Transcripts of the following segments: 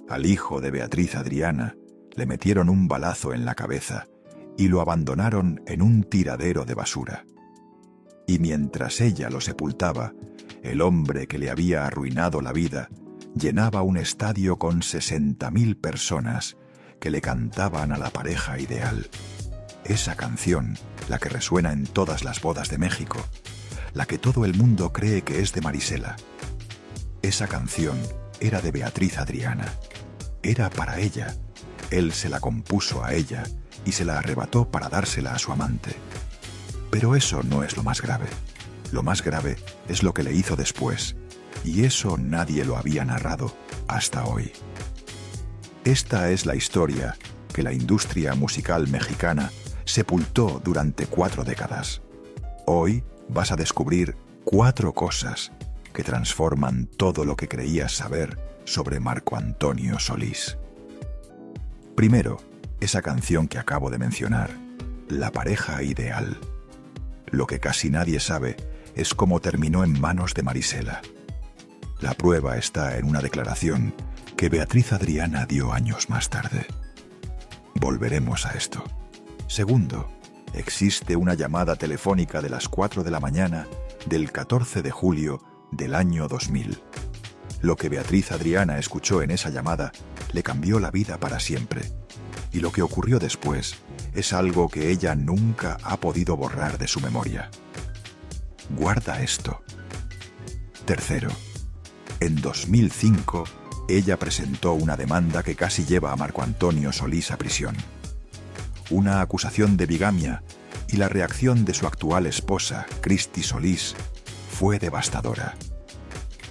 Al hijo de Beatriz Adriana le metieron un balazo en la cabeza y lo abandonaron en un tiradero de basura. Y mientras ella lo sepultaba, el hombre que le había arruinado la vida llenaba un estadio con 60.000 personas que le cantaban a la pareja ideal. Esa canción, la que resuena en todas las bodas de México, la que todo el mundo cree que es de Marisela. Esa canción era de Beatriz Adriana. Era para ella. Él se la compuso a ella y se la arrebató para dársela a su amante. Pero eso no es lo más grave. Lo más grave es lo que le hizo después, y eso nadie lo había narrado hasta hoy. Esta es la historia que la industria musical mexicana sepultó durante 4 décadas. Hoy vas a descubrir 4 cosas que transforman todo lo que creías saber sobre Marco Antonio Solís. Primero, esa canción que acabo de mencionar, La pareja ideal. Lo que casi nadie sabe es cómo terminó en manos de Marisela. La prueba está en una declaración que Beatriz Adriana dio años más tarde. Volveremos a esto. Segundo, existe una llamada telefónica de las 4 de la mañana del 14 de julio del año 2000. Lo que Beatriz Adriana escuchó en esa llamada le cambió la vida para siempre. Y lo que ocurrió después es algo que ella nunca ha podido borrar de su memoria. Guarda esto. Tercero, en 2005, ella presentó una demanda que casi lleva a Marco Antonio Solís a prisión. Una acusación de bigamia, y la reacción de su actual esposa, Cristi Solís, fue devastadora.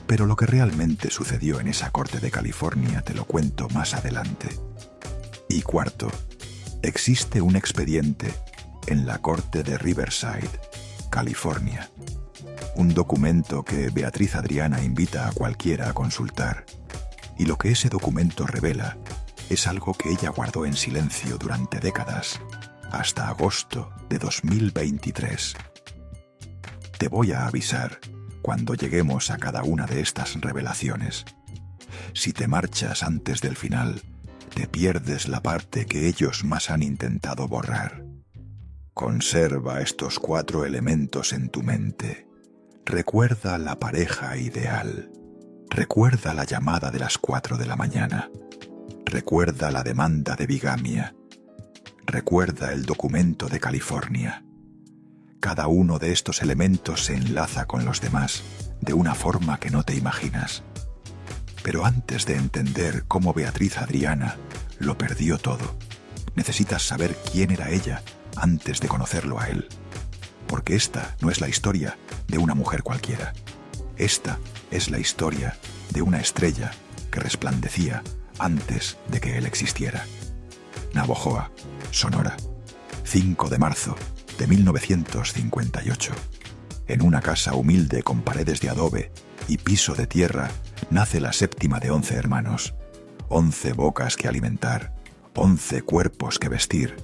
Pero lo que realmente sucedió en esa corte de California te lo cuento más adelante. Y cuarto, existe un expediente en la corte de Riverside, California. Un documento que Beatriz Adriana invita a cualquiera a consultar. Y lo que ese documento revela es algo que ella guardó en silencio durante décadas, hasta agosto de 2023. Te voy a avisar cuando lleguemos a cada una de estas revelaciones. Si te marchas antes del final, te pierdes la parte que ellos más han intentado borrar. Conserva estos 4 elementos en tu mente. Recuerda la pareja ideal. Recuerda la llamada de las 4 de la mañana. Recuerda la demanda de bigamia. Recuerda el documento de California. Cada uno de estos elementos se enlaza con los demás de una forma que no te imaginas. Pero antes de entender cómo Beatriz Adriana lo perdió todo, necesitas saber quién era ella antes de conocerlo a él. Porque esta no es la historia de una mujer cualquiera. Esta es la historia de una estrella que resplandecía antes de que él existiera. Navojoa, Sonora, 5 de marzo de 1958. En una casa humilde con paredes de adobe y piso de tierra, nace la séptima de 11 hermanos. 11 bocas que alimentar, 11 cuerpos que vestir,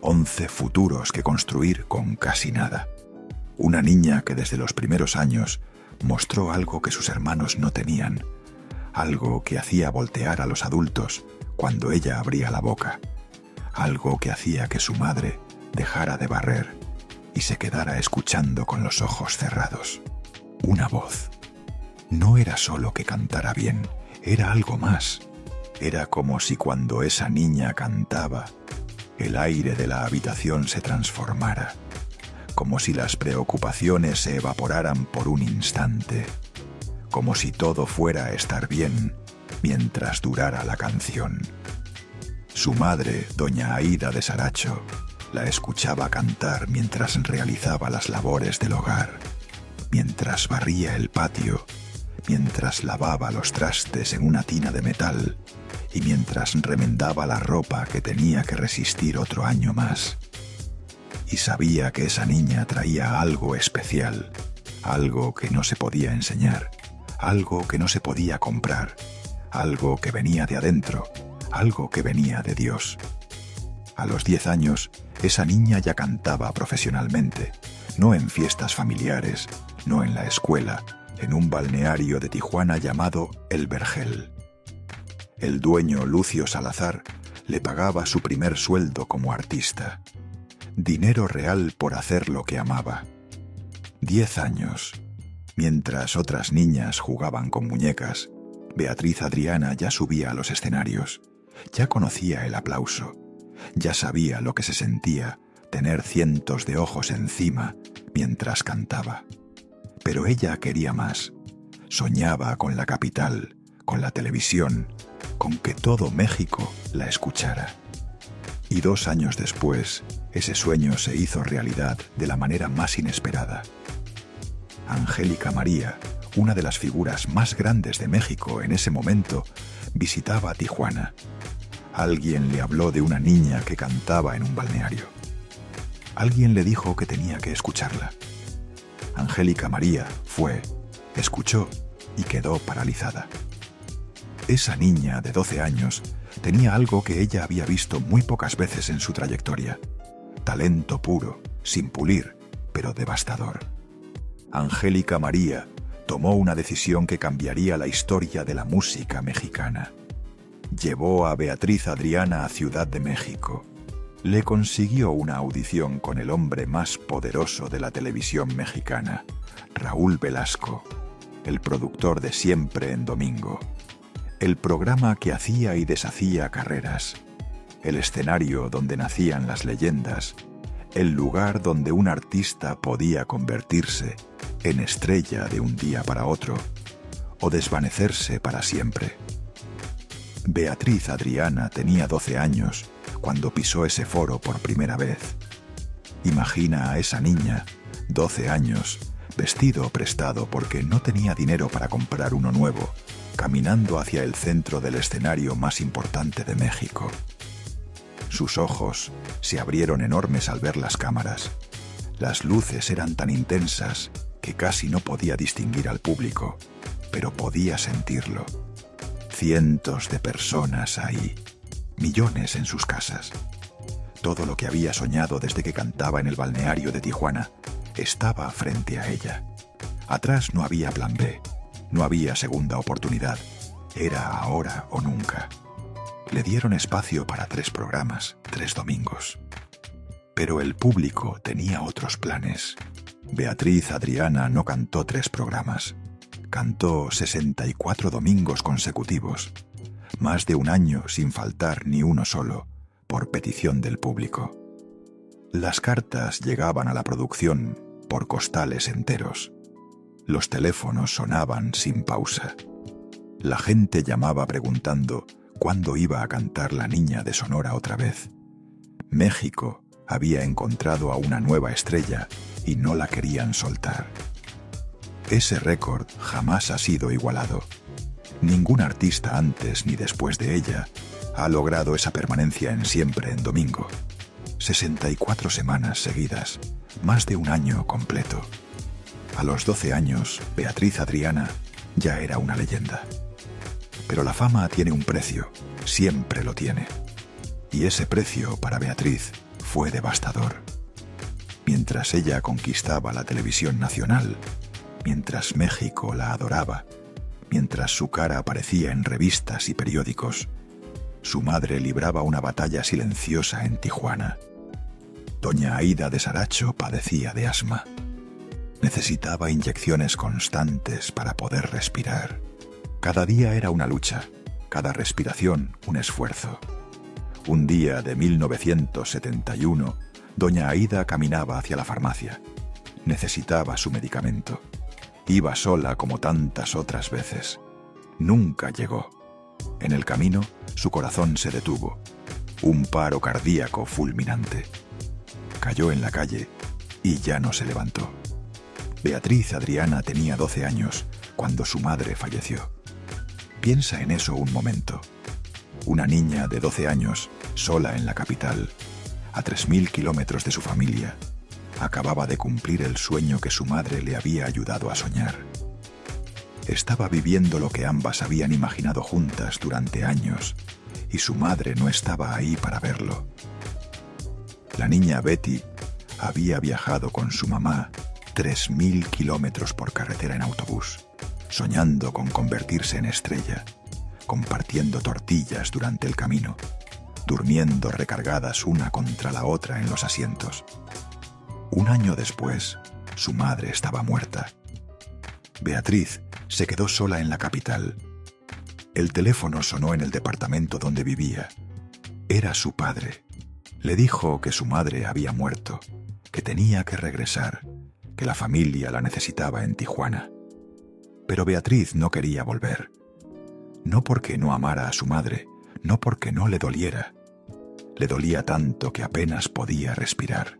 11 futuros que construir con casi nada. Una niña que desde los primeros años mostró algo que sus hermanos no tenían, algo que hacía voltear a los adultos cuando ella abría la boca, algo que hacía que su madre dejara de barrer y se quedara escuchando con los ojos cerrados. Una voz. No era solo que cantara bien, era algo más. Era como si cuando esa niña cantaba, el aire de la habitación se transformara, como si las preocupaciones se evaporaran por un instante, como si todo fuera a estar bien mientras durara la canción. Su madre, doña Aída de Saracho, la escuchaba cantar mientras realizaba las labores del hogar, mientras barría el patio, mientras lavaba los trastes en una tina de metal y mientras remendaba la ropa que tenía que resistir otro año más. Y sabía que esa niña traía algo especial, algo que no se podía enseñar, algo que no se podía comprar, algo que venía de adentro, algo que venía de Dios. A los 10 años, esa niña ya cantaba profesionalmente, no en fiestas familiares, no en la escuela, en un balneario de Tijuana llamado El Vergel. El dueño Lucio Salazar le pagaba su primer sueldo como artista. Dinero real por hacer lo que amaba. 10 años. Mientras otras niñas jugaban con muñecas, Beatriz Adriana ya subía a los escenarios. Ya conocía el aplauso. Ya sabía lo que se sentía tener cientos de ojos encima mientras cantaba. Pero ella quería más. Soñaba con la capital, con la televisión, con que todo México la escuchara. Y 2 años después, ese sueño se hizo realidad de la manera más inesperada. Angélica María, una de las figuras más grandes de México en ese momento, visitaba Tijuana. Alguien le habló de una niña que cantaba en un balneario. Alguien le dijo que tenía que escucharla. Angélica María fue, escuchó y quedó paralizada. Esa niña de 12 años tenía algo que ella había visto muy pocas veces en su trayectoria. Talento puro, sin pulir, pero devastador. Angélica María tomó una decisión que cambiaría la historia de la música mexicana. Llevó a Beatriz Adriana a Ciudad de México. Le consiguió una audición con el hombre más poderoso de la televisión mexicana, Raúl Velasco, el productor de Siempre en Domingo, el programa que hacía y deshacía carreras, el escenario donde nacían las leyendas, el lugar donde un artista podía convertirse en estrella de un día para otro o desvanecerse para siempre. Beatriz Adriana tenía 12 años cuando pisó ese foro por primera vez. Imagina a esa niña, 12 años, vestido prestado porque no tenía dinero para comprar uno nuevo, caminando hacia el centro del escenario más importante de México. Sus ojos se abrieron enormes al ver las cámaras. Las luces eran tan intensas que casi no podía distinguir al público, pero podía sentirlo. Cientos de personas ahí, millones en sus casas. Todo lo que había soñado desde que cantaba en el balneario de Tijuana estaba frente a ella. Atrás no había plan B, no había segunda oportunidad. Era ahora o nunca. Le dieron espacio para 3 programas, 3 domingos. Pero el público tenía otros planes. Beatriz Adriana no cantó 3 programas. Cantó 64 domingos consecutivos, más de un año sin faltar ni uno solo, por petición del público. Las cartas llegaban a la producción por costales enteros. Los teléfonos sonaban sin pausa. La gente llamaba preguntando cuándo iba a cantar la niña de Sonora otra vez. México había encontrado a una nueva estrella y no la querían soltar. Ese récord jamás ha sido igualado. Ningún artista antes ni después de ella ha logrado esa permanencia en Siempre en Domingo. 64 semanas seguidas, más de un año completo. A los 12 años, Beatriz Adriana ya era una leyenda. Pero la fama tiene un precio, siempre lo tiene. Y ese precio para Beatriz fue devastador. Mientras ella conquistaba la televisión nacional, mientras México la adoraba, mientras su cara aparecía en revistas y periódicos, su madre libraba una batalla silenciosa en Tijuana. Doña Aída de Saracho padecía de asma. Necesitaba inyecciones constantes para poder respirar. Cada día era una lucha, cada respiración un esfuerzo. Un día de 1971, doña Aída caminaba hacia la farmacia. Necesitaba su medicamento. Iba sola como tantas otras veces. Nunca llegó. En el camino, su corazón se detuvo. Un paro cardíaco fulminante. Cayó en la calle y ya no se levantó. Beatriz Adriana tenía 12 años cuando su madre falleció. Piensa en eso un momento. Una niña de 12 años, sola en la capital, a 3.000 kilómetros de su familia, acababa de cumplir el sueño que su madre le había ayudado a soñar. Estaba viviendo lo que ambas habían imaginado juntas durante años, y su madre no estaba ahí para verlo. La niña Betty había viajado con su mamá 3.000 kilómetros por carretera en autobús, soñando con convertirse en estrella, compartiendo tortillas durante el camino, durmiendo recargadas una contra la otra en los asientos. Un año después, su madre estaba muerta. Beatriz se quedó sola en la capital. El teléfono sonó en el departamento donde vivía. Era su padre. Le dijo que su madre había muerto, que tenía que regresar, que la familia la necesitaba en Tijuana. Pero Beatriz no quería volver. No porque no amara a su madre, no porque no le doliera. Le dolía tanto que apenas podía respirar.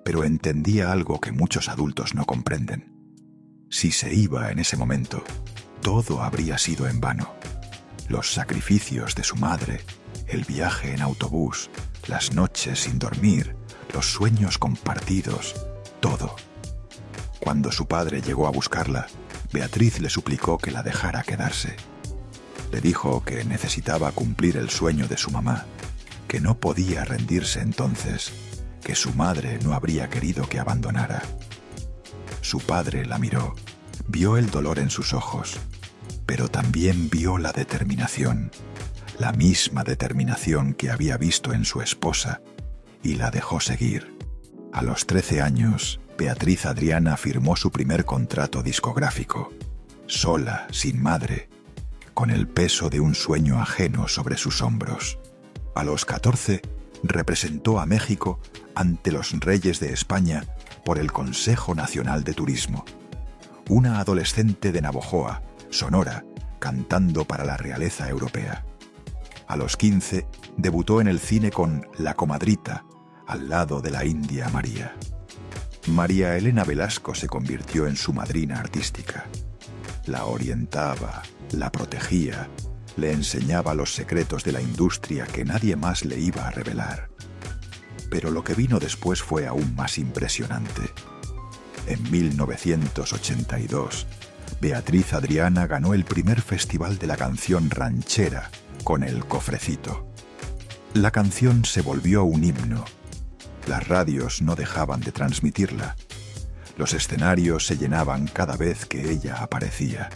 Pero entendía algo que muchos adultos no comprenden. Si se iba en ese momento, todo habría sido en vano. Los sacrificios de su madre, el viaje en autobús, las noches sin dormir, los sueños compartidos, todo. Cuando su padre llegó a buscarla, Beatriz le suplicó que la dejara quedarse. Le dijo que necesitaba cumplir el sueño de su mamá, que no podía rendirse entonces, que su madre no habría querido que abandonara. Su padre la miró, vio el dolor en sus ojos, pero también vio la determinación, la misma determinación que había visto en su esposa, y la dejó seguir. A los 13 años, Beatriz Adriana firmó su primer contrato discográfico, sola, sin madre, con el peso de un sueño ajeno sobre sus hombros. A los 14, representó a México ante los reyes de España por el Consejo Nacional de Turismo. Una adolescente de Navojoa, Sonora, cantando para la realeza europea. A los 15, debutó en el cine con La Comadrita, al lado de la India María. María Elena Velasco se convirtió en su madrina artística. La orientaba, la protegía, le enseñaba los secretos de la industria que nadie más le iba a revelar. Pero lo que vino después fue aún más impresionante. En 1982, Beatriz Adriana ganó el primer festival de la canción ranchera con El Cofrecito. La canción se volvió un himno. Las radios no dejaban de transmitirla. Los escenarios se llenaban cada vez que ella aparecía.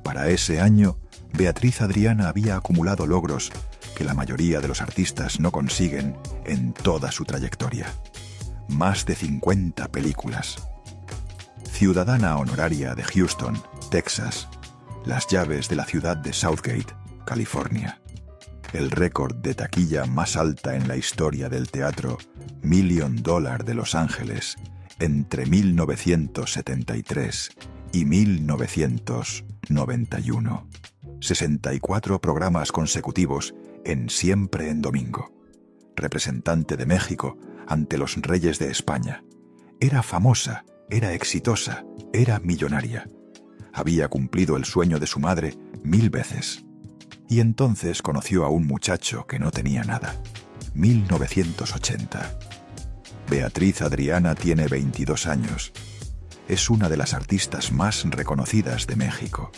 Para ese año, Beatriz Adriana había acumulado logros que la mayoría de los artistas no consiguen en toda su trayectoria. Más de 50 películas. Ciudadana honoraria de Houston, Texas. Las llaves de la ciudad de Southgate, California. El récord de taquilla más alta en la historia del teatro, $1 Million de Los Ángeles, entre 1973 y 1991. 64 programas consecutivos en Siempre en Domingo. Representante de México ante los reyes de España. Era famosa, era exitosa, era millonaria. Había cumplido el sueño de su madre 1000 veces. Y entonces conoció a un muchacho que no tenía nada. 1980. Beatriz Adriana tiene 22 años. Es una de las artistas más reconocidas de México.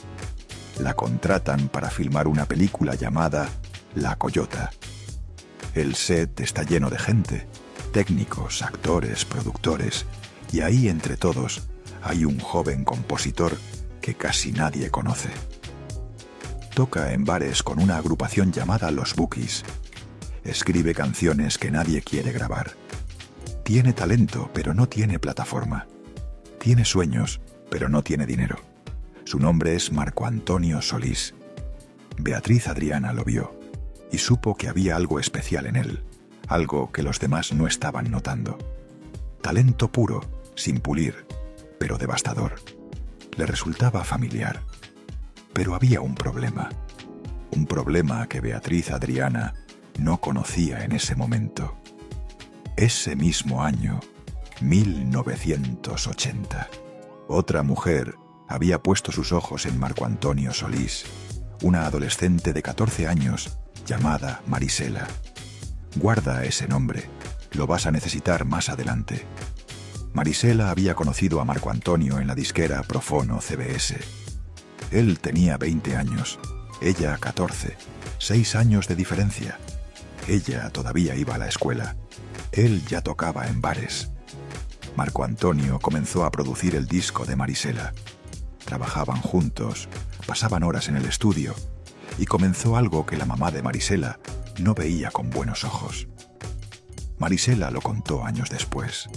La contratan para filmar una película llamada La Coyota. El set está lleno de gente, técnicos, actores, productores, y ahí entre todos hay un joven compositor que casi nadie conoce. Toca en bares con una agrupación llamada Los Bookies. Escribe canciones que nadie quiere grabar. Tiene talento, pero no tiene plataforma. Tiene sueños, pero no tiene dinero. Su nombre es Marco Antonio Solís. Beatriz Adriana lo vio y supo que había algo especial en él, algo que los demás no estaban notando. Talento puro, sin pulir, pero devastador. Le resultaba familiar. Pero había un problema que Beatriz Adriana no conocía en ese momento. Ese mismo año, 1980, otra mujer había puesto sus ojos en Marco Antonio Solís, una adolescente de 14 años llamada Marisela. Guarda ese nombre, lo vas a necesitar más adelante. Marisela había conocido a Marco Antonio en la disquera Profono CBS. Él tenía 20 años, ella 14, 6 años de diferencia. Ella todavía iba a la escuela. Él ya tocaba en bares. Marco Antonio comenzó a producir el disco de Marisela. Trabajaban juntos, pasaban horas en el estudio, y comenzó algo que la mamá de Marisela no veía con buenos ojos. Marisela lo contó años después.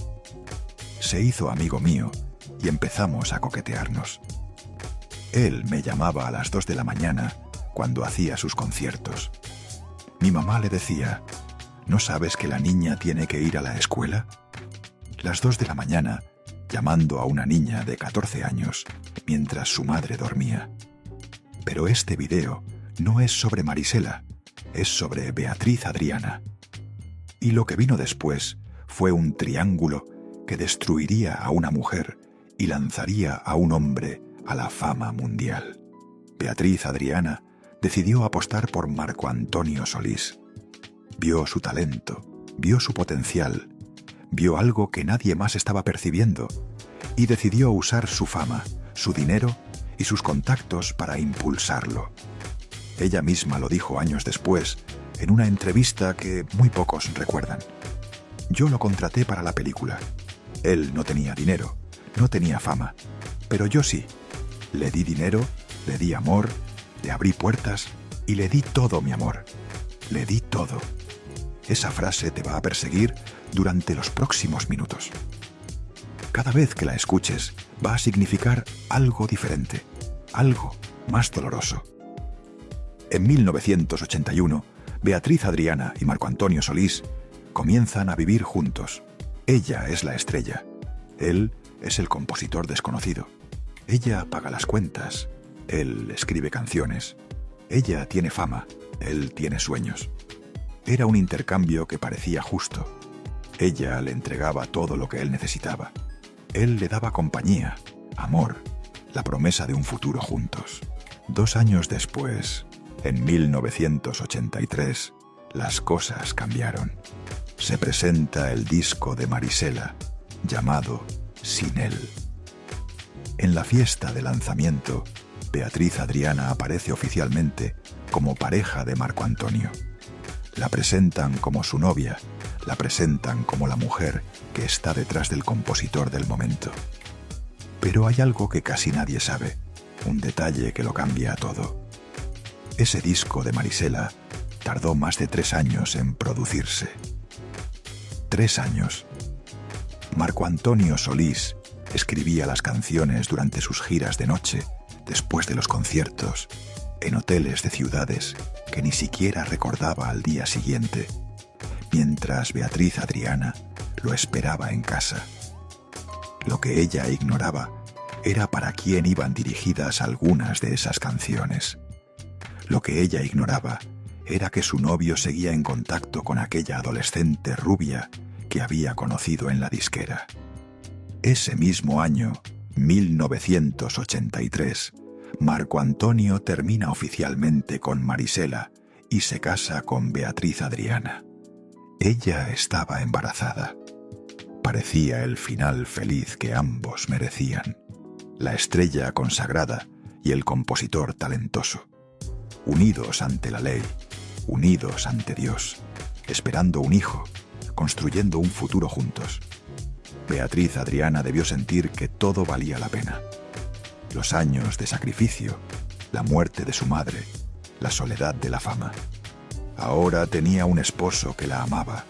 Se hizo amigo mío y empezamos a coquetearnos. Él me llamaba a las 2 de la mañana cuando hacía sus conciertos. Mi mamá le decía: ¿no sabes que la niña tiene que ir a la escuela? Las 2 de la mañana, llamando a una niña de 14 años mientras su madre dormía. Pero este video no es sobre Marisela, es sobre Beatriz Adriana. Y lo que vino después fue un triángulo que destruiría a una mujer y lanzaría a un hombre a la fama mundial. Beatriz Adriana decidió apostar por Marco Antonio Solís. Vio su talento, vio su potencial, vio algo que nadie más estaba percibiendo y decidió usar su fama, su dinero y sus contactos para impulsarlo. Ella misma lo dijo años después en una entrevista que muy pocos recuerdan. Yo lo contraté para la película. Él no tenía dinero, no tenía fama, pero yo sí. Le di dinero, le di amor, le abrí puertas y le di todo mi amor. Le di todo. Esa frase te va a perseguir durante los próximos minutos. Cada vez que la escuches, va a significar algo diferente, algo más doloroso. En 1981, Beatriz Adriana y Marco Antonio Solís comienzan a vivir juntos. Ella es la estrella. Él es el compositor desconocido. Ella paga las cuentas. Él escribe canciones. Ella tiene fama. Él tiene sueños. Era un intercambio que parecía justo. Ella le entregaba todo lo que él necesitaba. Él le daba compañía, amor, la promesa de un futuro juntos. 2 años después, en 1983, las cosas cambiaron. Se presenta el disco de Marisela, llamado Sin él. En la fiesta de lanzamiento, Beatriz Adriana aparece oficialmente como pareja de Marco Antonio. La presentan como su novia, la presentan como la mujer que está detrás del compositor del momento. Pero hay algo que casi nadie sabe, un detalle que lo cambia todo. Ese disco de Marisela tardó más de 3 años en producirse. 3 años. Marco Antonio Solís escribía las canciones durante sus giras de noche, después de los conciertos, en hoteles de ciudades que ni siquiera recordaba al día siguiente, mientras Beatriz Adriana lo esperaba en casa. Lo que ella ignoraba era para quién iban dirigidas algunas de esas canciones. Lo que ella ignoraba era que su novio seguía en contacto con aquella adolescente rubia que había conocido en la disquera. Ese mismo año, 1983, Marco Antonio termina oficialmente con Marisela y se casa con Beatriz Adriana. Ella estaba embarazada. Parecía el final feliz que ambos merecían. La estrella consagrada y el compositor talentoso. Unidos ante la ley, unidos ante Dios, esperando un hijo, construyendo un futuro juntos. Beatriz Adriana debió sentir que todo valía la pena. Los años de sacrificio, la muerte de su madre, la soledad de la fama. Ahora tenía un esposo que la amaba,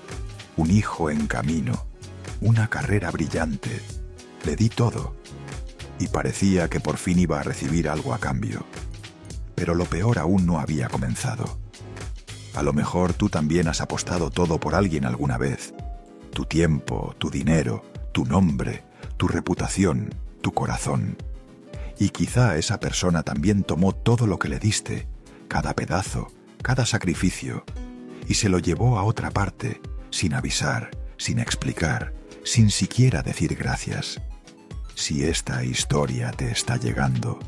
un hijo en camino, una carrera brillante. Le di todo y parecía que por fin iba a recibir algo a cambio. Pero lo peor aún no había comenzado. A lo mejor tú también has apostado todo por alguien alguna vez. Tu tiempo, tu dinero, tu nombre, tu reputación, tu corazón. Y quizá esa persona también tomó todo lo que le diste, cada pedazo, cada sacrificio, y se lo llevó a otra parte, sin avisar, sin explicar, sin siquiera decir gracias. Si esta historia te está llegando,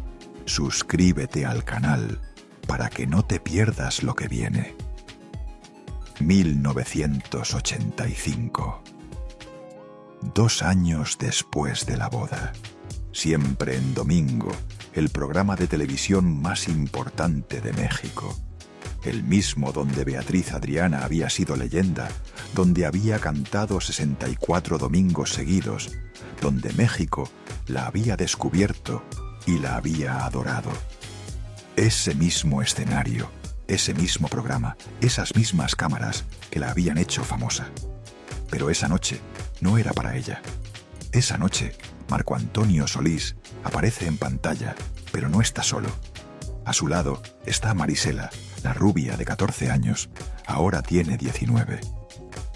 suscríbete al canal para que no te pierdas lo que viene. 1985. 2 años después de la boda. Siempre en domingo, el programa de televisión más importante de México. El mismo donde Beatriz Adriana había sido leyenda, donde había cantado 64 domingos seguidos, donde México la había descubierto y la había adorado. Ese mismo escenario, ese mismo programa, esas mismas cámaras que la habían hecho famosa. Pero esa noche no era para ella. Esa noche, Marco Antonio Solís aparece en pantalla, pero no está solo. A su lado está Marisela, la rubia de 14 años, ahora tiene 19.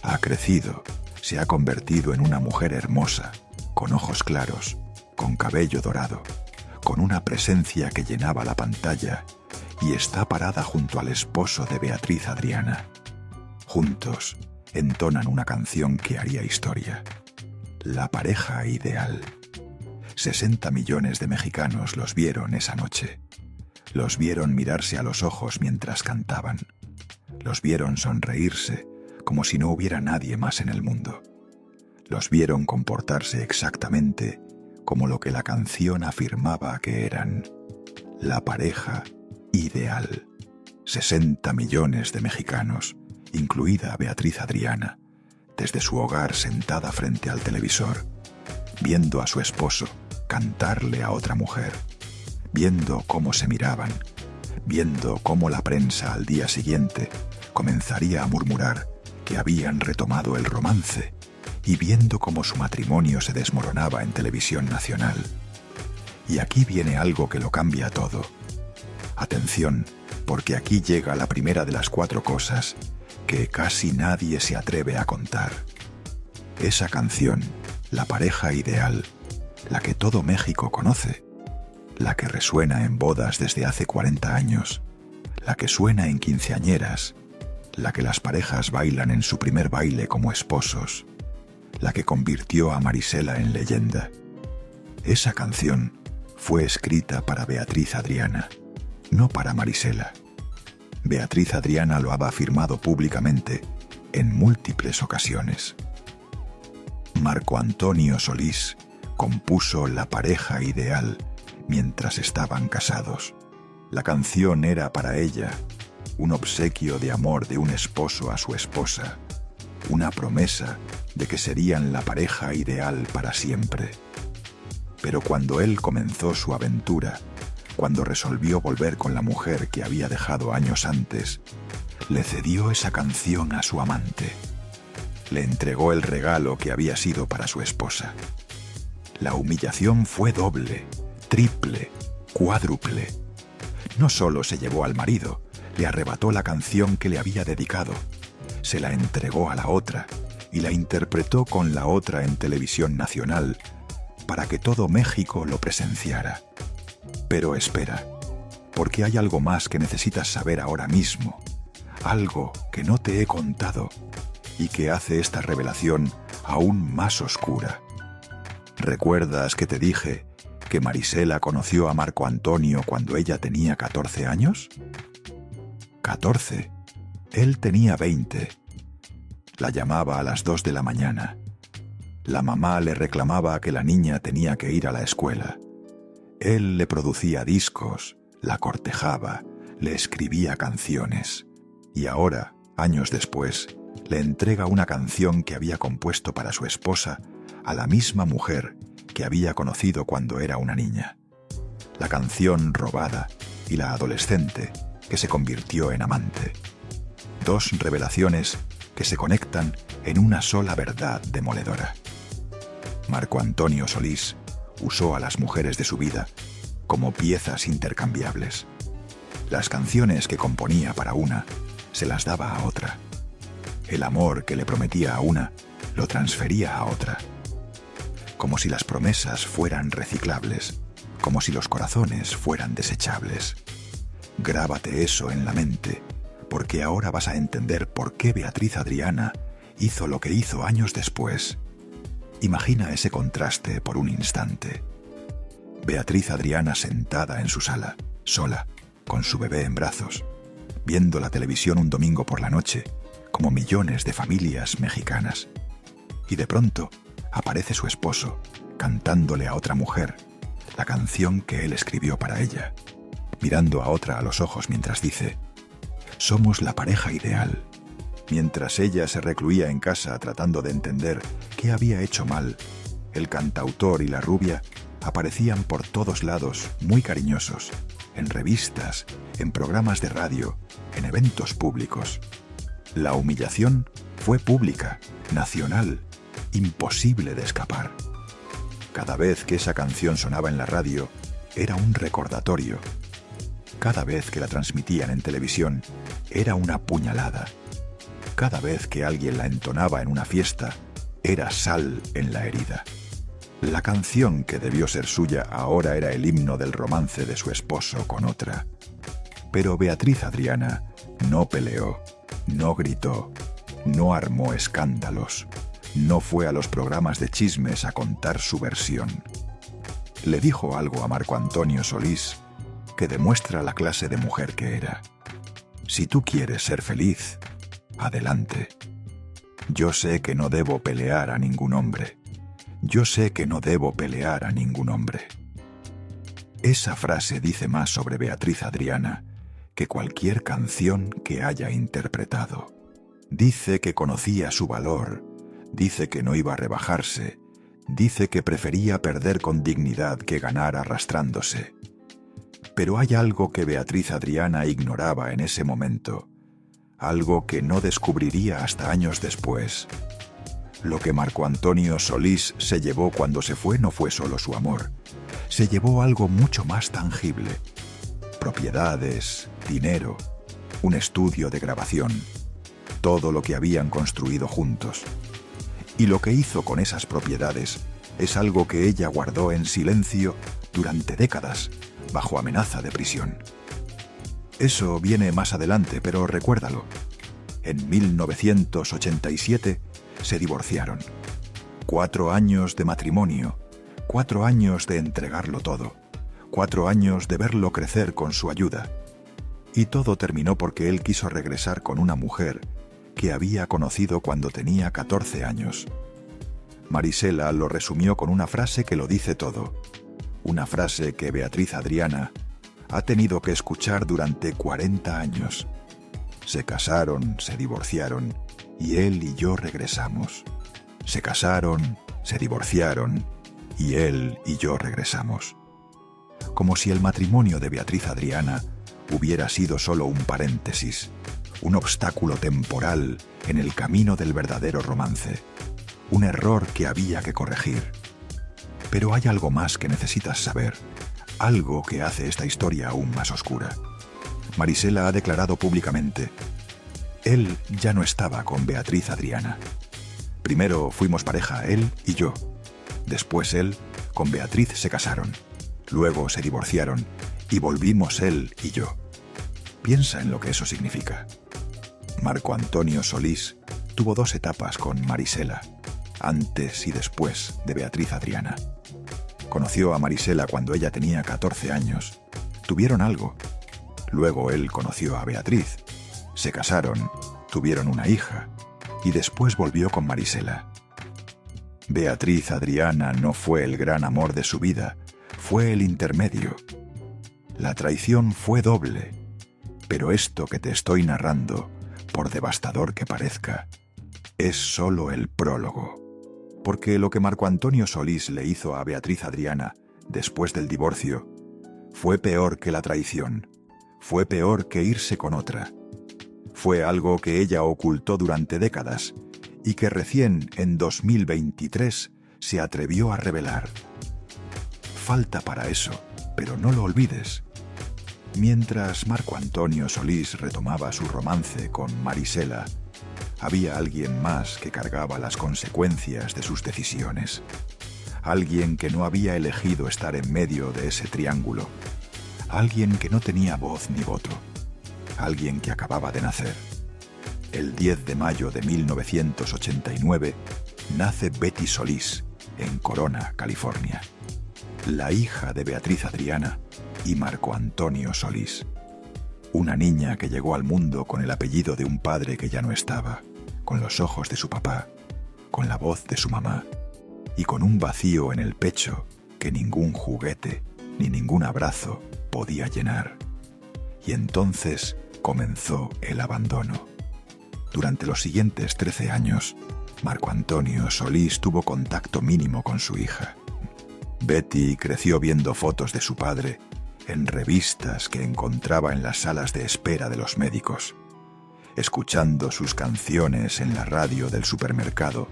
Ha crecido, se ha convertido en una mujer hermosa, con ojos claros, con cabello dorado, con una presencia que llenaba la pantalla, y está parada junto al esposo de Beatriz Adriana. Juntos entonan una canción que haría historia. La pareja ideal. 60 millones de mexicanos los vieron esa noche. Los vieron mirarse a los ojos mientras cantaban. Los vieron sonreírse como si no hubiera nadie más en el mundo. Los vieron comportarse exactamente como lo que la canción afirmaba que eran. La pareja ideal. 60 millones de mexicanos, incluida Beatriz Adriana, desde su hogar sentada frente al televisor, viendo a su esposo cantarle a otra mujer, viendo cómo se miraban, viendo cómo la prensa al día siguiente comenzaría a murmurar que habían retomado el romance y viendo cómo su matrimonio se desmoronaba en televisión nacional. Y aquí viene algo que lo cambia todo. Atención, porque aquí llega la primera de las 4 cosas que casi nadie se atreve a contar. Esa canción, la pareja ideal, la que todo México conoce, la que resuena en bodas desde hace 40 años, la que suena en quinceañeras, la que las parejas bailan en su primer baile como esposos, la que convirtió a Marisela en leyenda. Esa canción fue escrita para Beatriz Adriana, no para Marisela. Beatriz Adriana lo había afirmado públicamente en múltiples ocasiones. Marco Antonio Solís compuso La pareja ideal mientras estaban casados. La canción era para ella un obsequio de amor de un esposo a su esposa, una promesa de que serían la pareja ideal para siempre. Pero cuando él comenzó su aventura, cuando resolvió volver con la mujer que había dejado años antes, le cedió esa canción a su amante. Le entregó el regalo que había sido para su esposa. La humillación fue doble, triple, cuádruple. No solo se llevó al marido, le arrebató la canción que le había dedicado, se la entregó a la otra y la interpretó con la otra en televisión nacional para que todo México lo presenciara. Pero espera, porque hay algo más que necesitas saber ahora mismo, algo que no te he contado y que hace esta revelación aún más oscura. ¿Recuerdas que te dije que Marisela conoció a Marco Antonio cuando ella tenía 14 años? 14. Él tenía 20. La llamaba a las 2 de la mañana. La mamá le reclamaba que la niña tenía que ir a la escuela. Él le producía discos, la cortejaba, le escribía canciones. Y ahora, años después, le entrega una canción que había compuesto para su esposa a la misma mujer que había conocido cuando era una niña. La canción robada y la adolescente que se convirtió en amante. 2 revelaciones que se conectan en una sola verdad demoledora. Marco Antonio Solís usó a las mujeres de su vida como piezas intercambiables. Las canciones que componía para una se las daba a otra. El amor que le prometía a una lo transfería a otra. Como si las promesas fueran reciclables, como si los corazones fueran desechables. Grábate eso en la mente, porque ahora vas a entender por qué Beatriz Adriana hizo lo que hizo años después. Imagina ese contraste por un instante. Beatriz Adriana sentada en su sala, sola, con su bebé en brazos, viendo la televisión un domingo por la noche, como millones de familias mexicanas. Y de pronto aparece su esposo, cantándole a otra mujer la canción que él escribió para ella, mirando a otra a los ojos mientras dice: «Somos la pareja ideal». Mientras ella se recluía en casa tratando de entender qué había hecho mal, el cantautor y la rubia aparecían por todos lados, muy cariñosos, en revistas, en programas de radio, en eventos públicos. La humillación fue pública, nacional, imposible de escapar. Cada vez que esa canción sonaba en la radio, era un recordatorio. Cada vez que la transmitían en televisión, era una puñalada. Cada vez que alguien la entonaba en una fiesta, era sal en la herida. La canción que debió ser suya ahora era el himno del romance de su esposo con otra. Pero Beatriz Adriana no peleó, no gritó, no armó escándalos, no fue a los programas de chismes a contar su versión. Le dijo algo a Marco Antonio Solís que demuestra la clase de mujer que era. Si tú quieres ser feliz, adelante. Yo sé que no debo pelear a ningún hombre. Yo sé que no debo pelear a ningún hombre. Esa frase dice más sobre Beatriz Adriana que cualquier canción que haya interpretado. Dice que conocía su valor, dice que no iba a rebajarse, dice que prefería perder con dignidad que ganar arrastrándose. Pero hay algo que Beatriz Adriana ignoraba en ese momento, algo que no descubriría hasta años después. Lo que Marco Antonio Solís se llevó cuando se fue no fue solo su amor, se llevó algo mucho más tangible. Propiedades, dinero, un estudio de grabación, todo lo que habían construido juntos. Y lo que hizo con esas propiedades es algo que ella guardó en silencio durante décadas, bajo amenaza de prisión. Eso viene más adelante, pero recuérdalo. En 1987 se divorciaron. 4 años de matrimonio, 4 años de entregarlo todo, 4 años de verlo crecer con su ayuda. Y todo terminó porque él quiso regresar con una mujer que había conocido cuando tenía 14 años. Marisela lo resumió con una frase que lo dice todo. Una frase que Beatriz Adriana ha tenido que escuchar durante 40 años. Se casaron, se divorciaron, y él y yo regresamos. Se casaron, se divorciaron, y él y yo regresamos. Como si el matrimonio de Beatriz Adriana hubiera sido solo un paréntesis, un obstáculo temporal en el camino del verdadero romance, un error que había que corregir. Pero hay algo más que necesitas saber, algo que hace esta historia aún más oscura. Marisela ha declarado públicamente: él ya no estaba con Beatriz Adriana. Primero fuimos pareja él y yo. Después él con Beatriz se casaron. Luego se divorciaron y volvimos él y yo. Piensa en lo que eso significa. Marco Antonio Solís tuvo 2 etapas con Marisela, antes y después de Beatriz Adriana. Conoció a Marisela cuando ella tenía 14 años. Tuvieron algo. Luego él conoció a Beatriz. Se casaron, tuvieron una hija, y después volvió con Marisela. Beatriz Adriana no fue el gran amor de su vida, fue el intermedio. La traición fue doble, pero esto que te estoy narrando, por devastador que parezca, es solo el prólogo. Porque lo que Marco Antonio Solís le hizo a Beatriz Adriana después del divorcio fue peor que la traición, fue peor que irse con otra. Fue algo que ella ocultó durante décadas y que recién en 2023 se atrevió a revelar. Falta para eso, pero no lo olvides. Mientras Marco Antonio Solís retomaba su romance con Marisela, había alguien más que cargaba las consecuencias de sus decisiones. Alguien que no había elegido estar en medio de ese triángulo. Alguien que no tenía voz ni voto. Alguien que acababa de nacer. El 10 de mayo de 1989 nace Betty Solís en Corona, California. La hija de Beatriz Adriana y Marco Antonio Solís. Una niña que llegó al mundo con el apellido de un padre que ya no estaba, con los ojos de su papá, con la voz de su mamá y con un vacío en el pecho que ningún juguete ni ningún abrazo podía llenar. Y entonces comenzó el abandono. Durante los siguientes 13 años, Marco Antonio Solís tuvo contacto mínimo con su hija. Betty creció viendo fotos de su padre, en revistas que encontraba en las salas de espera de los médicos, escuchando sus canciones en la radio del supermercado,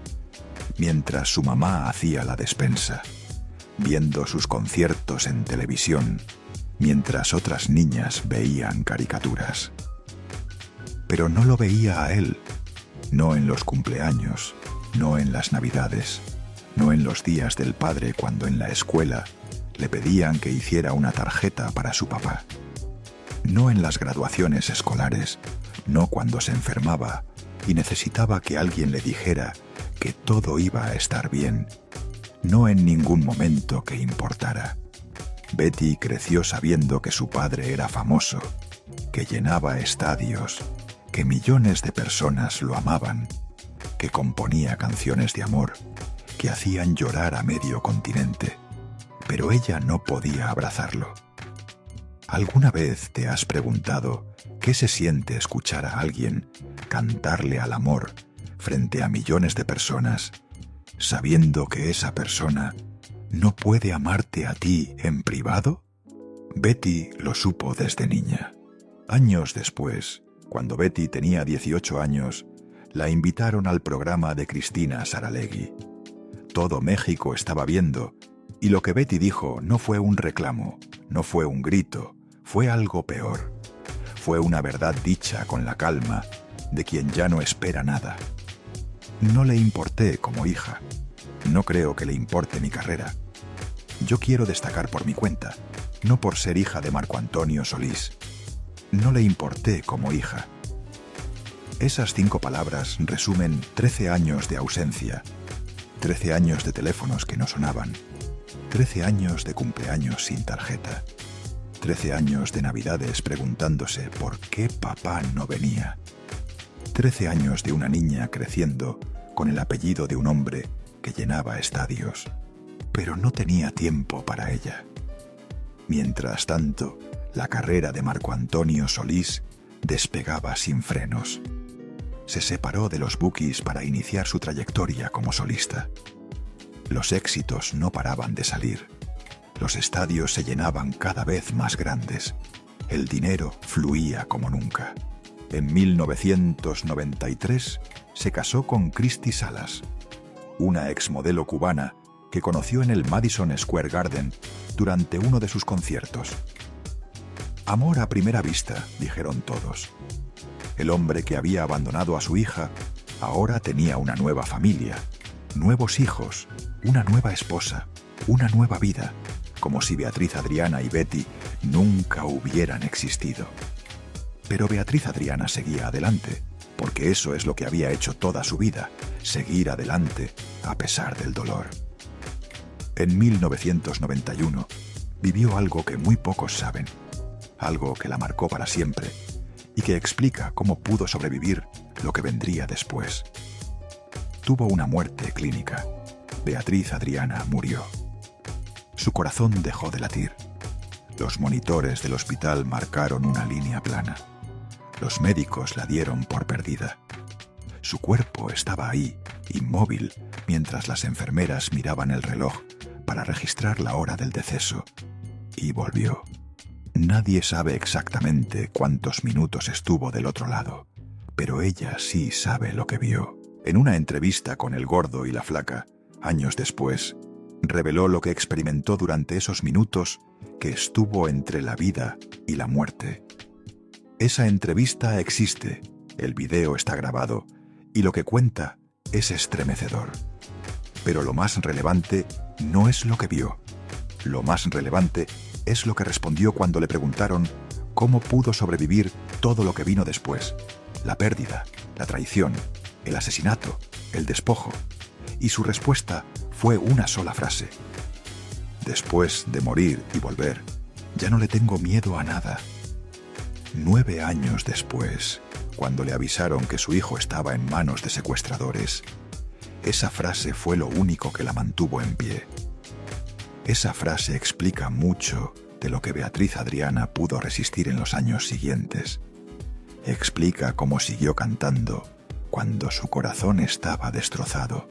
mientras su mamá hacía la despensa, viendo sus conciertos en televisión, mientras otras niñas veían caricaturas. Pero no lo veía a él, no en los cumpleaños, no en las navidades, no en los días del padre cuando en la escuela le pedían que hiciera una tarjeta para su papá, no en las graduaciones escolares, no cuando se enfermaba y necesitaba que alguien le dijera que todo iba a estar bien, no en ningún momento que importara. Betty creció sabiendo que su padre era famoso, que llenaba estadios, que millones de personas lo amaban, que componía canciones de amor, que hacían llorar a medio continente, pero ella no podía abrazarlo. ¿Alguna vez te has preguntado qué se siente escuchar a alguien cantarle al amor frente a millones de personas, sabiendo que esa persona no puede amarte a ti en privado? Betty lo supo desde niña. Años después, cuando Betty tenía 18 años, la invitaron al programa de Cristina Saralegui. Todo México estaba viendo, y lo que Betty dijo no fue un reclamo, no fue un grito, fue algo peor. Fue una verdad dicha con la calma de quien ya no espera nada. No le importé como hija. No creo que le importe mi carrera. Yo quiero destacar por mi cuenta, no por ser hija de Marco Antonio Solís. No le importé como hija. Esas 5 palabras resumen 13 años de ausencia, 13 años de teléfonos que no sonaban, 13 años de cumpleaños sin tarjeta, 13 años de navidades preguntándose por qué papá no venía, 13 años de una niña creciendo con el apellido de un hombre que llenaba estadios, pero no tenía tiempo para ella. Mientras tanto, la carrera de Marco Antonio Solís despegaba sin frenos. Se separó de los Bukis para iniciar su trayectoria como solista. Los éxitos no paraban de salir. Los estadios se llenaban cada vez más grandes. El dinero fluía como nunca. En 1993 se casó con Christy Salas, una exmodelo cubana que conoció en el Madison Square Garden durante uno de sus conciertos. Amor a primera vista, dijeron todos. El hombre que había abandonado a su hija ahora tenía una nueva familia, nuevos hijos, una nueva esposa, una nueva vida, como si Beatriz Adriana y Betty nunca hubieran existido. Pero Beatriz Adriana seguía adelante, porque eso es lo que había hecho toda su vida, seguir adelante a pesar del dolor. En 1991 vivió algo que muy pocos saben, algo que la marcó para siempre y que explica cómo pudo sobrevivir lo que vendría después. Tuvo una muerte clínica. Beatriz Adriana murió. Su corazón dejó de latir. Los monitores del hospital marcaron una línea plana. Los médicos la dieron por perdida. Su cuerpo estaba ahí, inmóvil, mientras las enfermeras miraban el reloj para registrar la hora del deceso. Y volvió. Nadie sabe exactamente cuántos minutos estuvo del otro lado, pero ella sí sabe lo que vio. En una entrevista con El Gordo y la Flaca, años después, reveló lo que experimentó durante esos minutos que estuvo entre la vida y la muerte. Esa entrevista existe, el video está grabado, y lo que cuenta es estremecedor. Pero lo más relevante no es lo que vio. Lo más relevante es lo que respondió cuando le preguntaron cómo pudo sobrevivir todo lo que vino después. La pérdida, la traición, el asesinato, el despojo. Y su respuesta fue una sola frase. Después de morir y volver, ya no le tengo miedo a nada. 9 años después, cuando le avisaron que su hijo estaba en manos de secuestradores, esa frase fue lo único que la mantuvo en pie. Esa frase explica mucho de lo que Beatriz Adriana pudo resistir en los años siguientes. Explica cómo siguió cantando cuando su corazón estaba destrozado.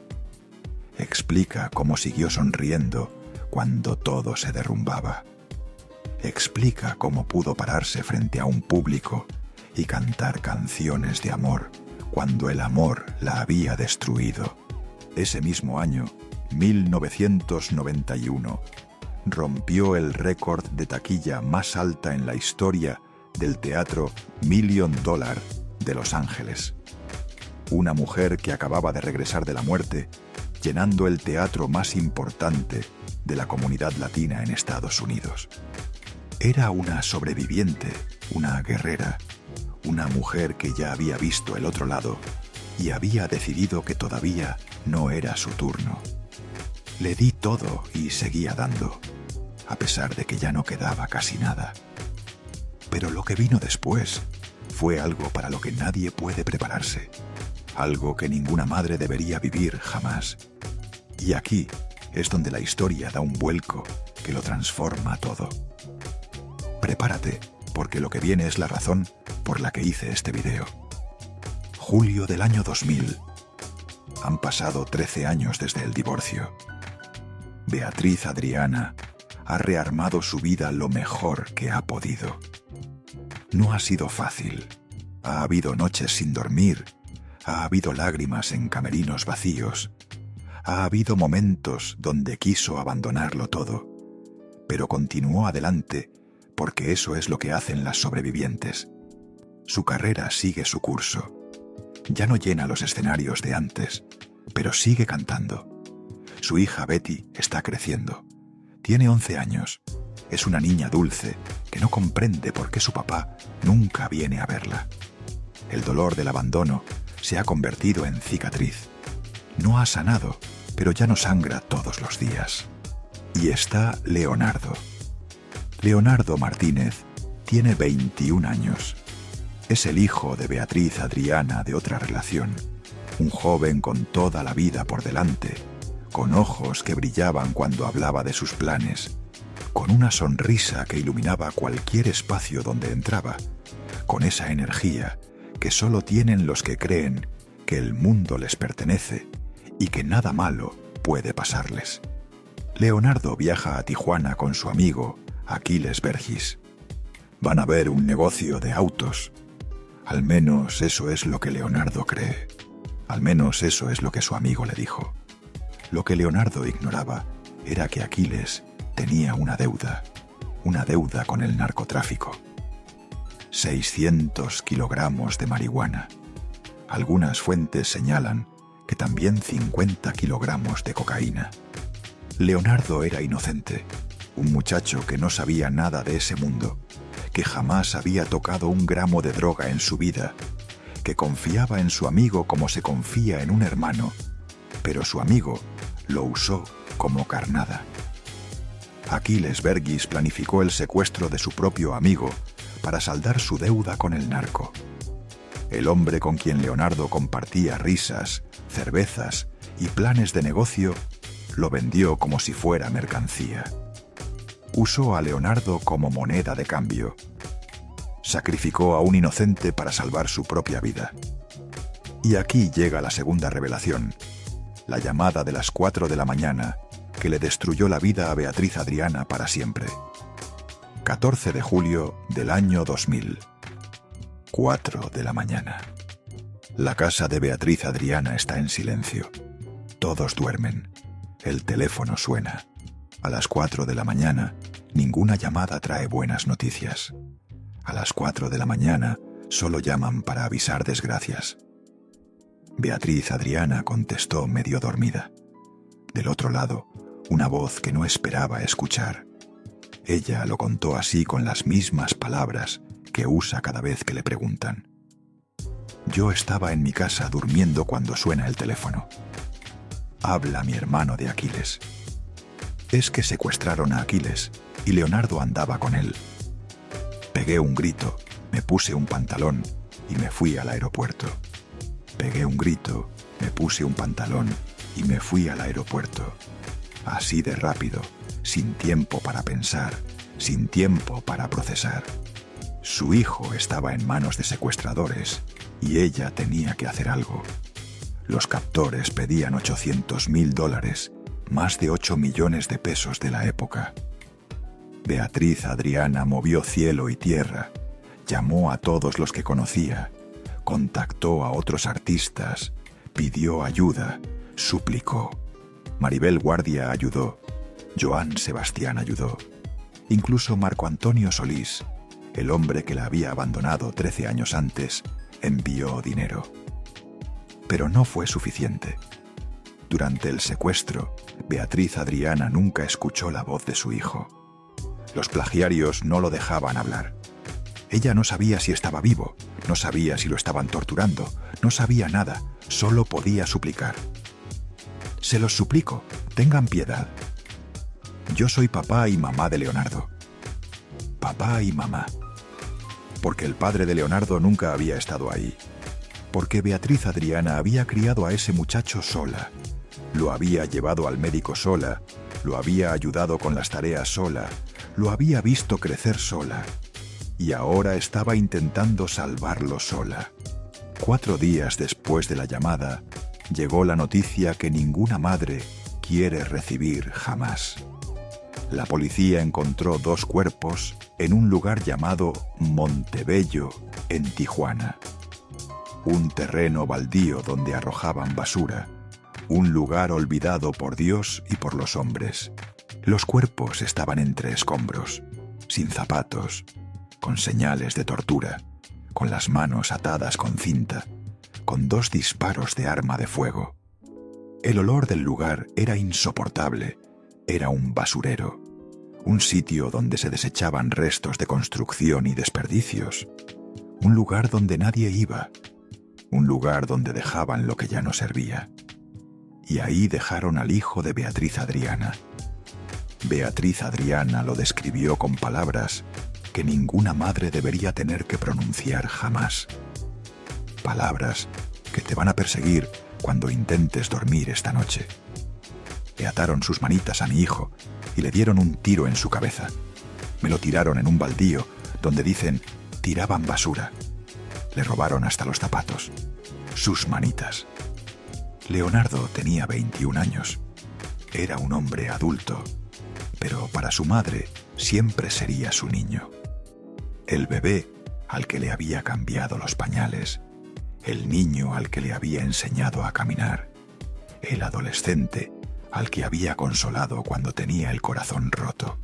Explica cómo siguió sonriendo cuando todo se derrumbaba. explica cómo pudo pararse frente a un público y cantar canciones de amor cuando el amor la había destruido. Ese mismo año, 1991, rompió el récord de taquilla más alta en la historia del teatro $1 Million de Los Ángeles. Una mujer que acababa de regresar de la muerte, llenando el teatro más importante de la comunidad latina en Estados Unidos. Era una sobreviviente, una guerrera, una mujer que ya había visto el otro lado y había decidido que todavía no era su turno. Le di todo y seguía dando, a pesar de que ya no quedaba casi nada. Pero lo que vino después fue algo para lo que nadie puede prepararse, algo que ninguna madre debería vivir jamás. Y aquí es donde la historia da un vuelco que lo transforma todo. Prepárate, porque lo que viene es la razón por la que hice este video. Julio del año 2000. Han pasado 13 años desde el divorcio. Beatriz Adriana ha rearmado su vida lo mejor que ha podido. No ha sido fácil. Ha habido noches sin dormir. Ha habido lágrimas en camerinos vacíos. Ha habido momentos donde quiso abandonarlo todo. Pero continuó adelante porque eso es lo que hacen las sobrevivientes. Su carrera sigue su curso. Ya no llena los escenarios de antes, pero sigue cantando. Su hija Betty está creciendo. Tiene 11 años. Es una niña dulce que no comprende por qué su papá nunca viene a verla. El dolor del abandono se ha convertido en cicatriz. No ha sanado, pero ya no sangra todos los días. Y está Leonardo. Leonardo Martínez tiene 21 años. Es el hijo de Beatriz Adriana de otra relación. Un joven con toda la vida por delante, con ojos que brillaban cuando hablaba de sus planes, con una sonrisa que iluminaba cualquier espacio donde entraba, con esa energía que solo tienen los que creen que el mundo les pertenece y que nada malo puede pasarles. Leonardo viaja a Tijuana con su amigo Aquiles Vergis. Van a ver un negocio de autos. Al menos eso es lo que Leonardo cree. Al menos eso es lo que su amigo le dijo. Lo que Leonardo ignoraba era que Aquiles tenía una deuda con el narcotráfico. 600 kilogramos de marihuana. Algunas fuentes señalan que también 50 kilogramos de cocaína. Leonardo era inocente, un muchacho que no sabía nada de ese mundo, que jamás había tocado un gramo de droga en su vida, que confiaba en su amigo como se confía en un hermano, pero su amigo lo usó como carnada. Aquiles Vergis planificó el secuestro de su propio amigo para saldar su deuda con el narco. El hombre con quien Leonardo compartía risas, cervezas y planes de negocio lo vendió como si fuera mercancía. Usó a Leonardo como moneda de cambio. Sacrificó a un inocente para salvar su propia vida. Y aquí llega la segunda revelación, la llamada de las 4 de la mañana que le destruyó la vida a Beatriz Adriana para siempre. 14 de julio del año 2000. 4 de la mañana. La casa de Beatriz Adriana está en silencio. Todos duermen. El teléfono suena. A las 4 de la mañana, ninguna llamada trae buenas noticias. A las 4 de la mañana, solo llaman para avisar desgracias. Beatriz Adriana contestó medio dormida. Del otro lado, una voz que no esperaba escuchar. Ella lo contó así con las mismas palabras que usa cada vez que le preguntan. Yo estaba en mi casa durmiendo cuando suena el teléfono. Habla mi hermano de Aquiles. Es que secuestraron a Aquiles y Leonardo andaba con él. Pegué un grito, me puse un pantalón y me fui al aeropuerto. Pegué un grito, me puse un pantalón y me fui al aeropuerto. Así de rápido, sin tiempo para pensar, sin tiempo para procesar. Su hijo estaba en manos de secuestradores y ella tenía que hacer algo. Los captores pedían $800,000, más de 8 millones de pesos de la época. Beatriz Adriana movió cielo y tierra, llamó a todos los que conocía, contactó a otros artistas, pidió ayuda, suplicó. Maribel Guardia ayudó, Joan Sebastián ayudó, incluso Marco Antonio Solís, el hombre que la había abandonado 13 años antes, envió dinero. Pero no fue suficiente. Durante el secuestro, Beatriz Adriana nunca escuchó la voz de su hijo. Los plagiarios no lo dejaban hablar. Ella no sabía si estaba vivo, no sabía si lo estaban torturando, no sabía nada, solo podía suplicar. Se los suplico, tengan piedad. Yo soy papá y mamá de Leonardo. Papá y mamá. Porque el padre de Leonardo nunca había estado ahí. Porque Beatriz Adriana había criado a ese muchacho sola. Lo había llevado al médico sola, lo había ayudado con las tareas sola, lo había visto crecer sola. Y ahora estaba intentando salvarlo sola. 4 días después de la llamada, llegó la noticia que ninguna madre quiere recibir jamás. La policía encontró 2 cuerpos en un lugar llamado Montebello, en Tijuana. Un terreno baldío donde arrojaban basura, un lugar olvidado por Dios y por los hombres. Los cuerpos estaban entre escombros, sin zapatos, con señales de tortura, con las manos atadas con cinta, con 2 disparos de arma de fuego. El olor del lugar era insoportable, era un basurero, un sitio donde se desechaban restos de construcción y desperdicios, un lugar donde nadie iba, un lugar donde dejaban lo que ya no servía. Y ahí dejaron al hijo de Beatriz Adriana. Beatriz Adriana lo describió con palabras que ninguna madre debería tener que pronunciar jamás. Palabras que te van a perseguir cuando intentes dormir esta noche. Le ataron sus manitas a mi hijo y le dieron un tiro en su cabeza. Me lo tiraron en un baldío donde dicen tiraban basura. Le robaron hasta los zapatos, sus manitas. Leonardo tenía 21 años. Era un hombre adulto, pero para su madre siempre sería su niño. El bebé al que le había cambiado los pañales, el niño al que le había enseñado a caminar, el adolescente al que había consolado cuando tenía el corazón roto.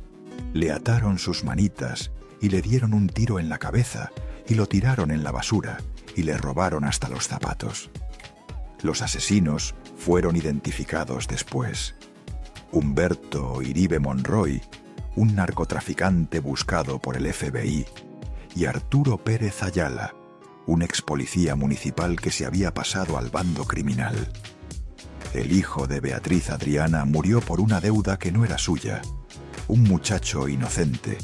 Le ataron sus manitas y le dieron un tiro en la cabeza y lo tiraron en la basura y le robaron hasta los zapatos. Los asesinos fueron identificados después. Humberto Iribe Monroy, un narcotraficante buscado por el FBI, y Arturo Pérez Ayala, un ex policía municipal que se había pasado al bando criminal. El hijo de Beatriz Adriana murió por una deuda que no era suya, un muchacho inocente,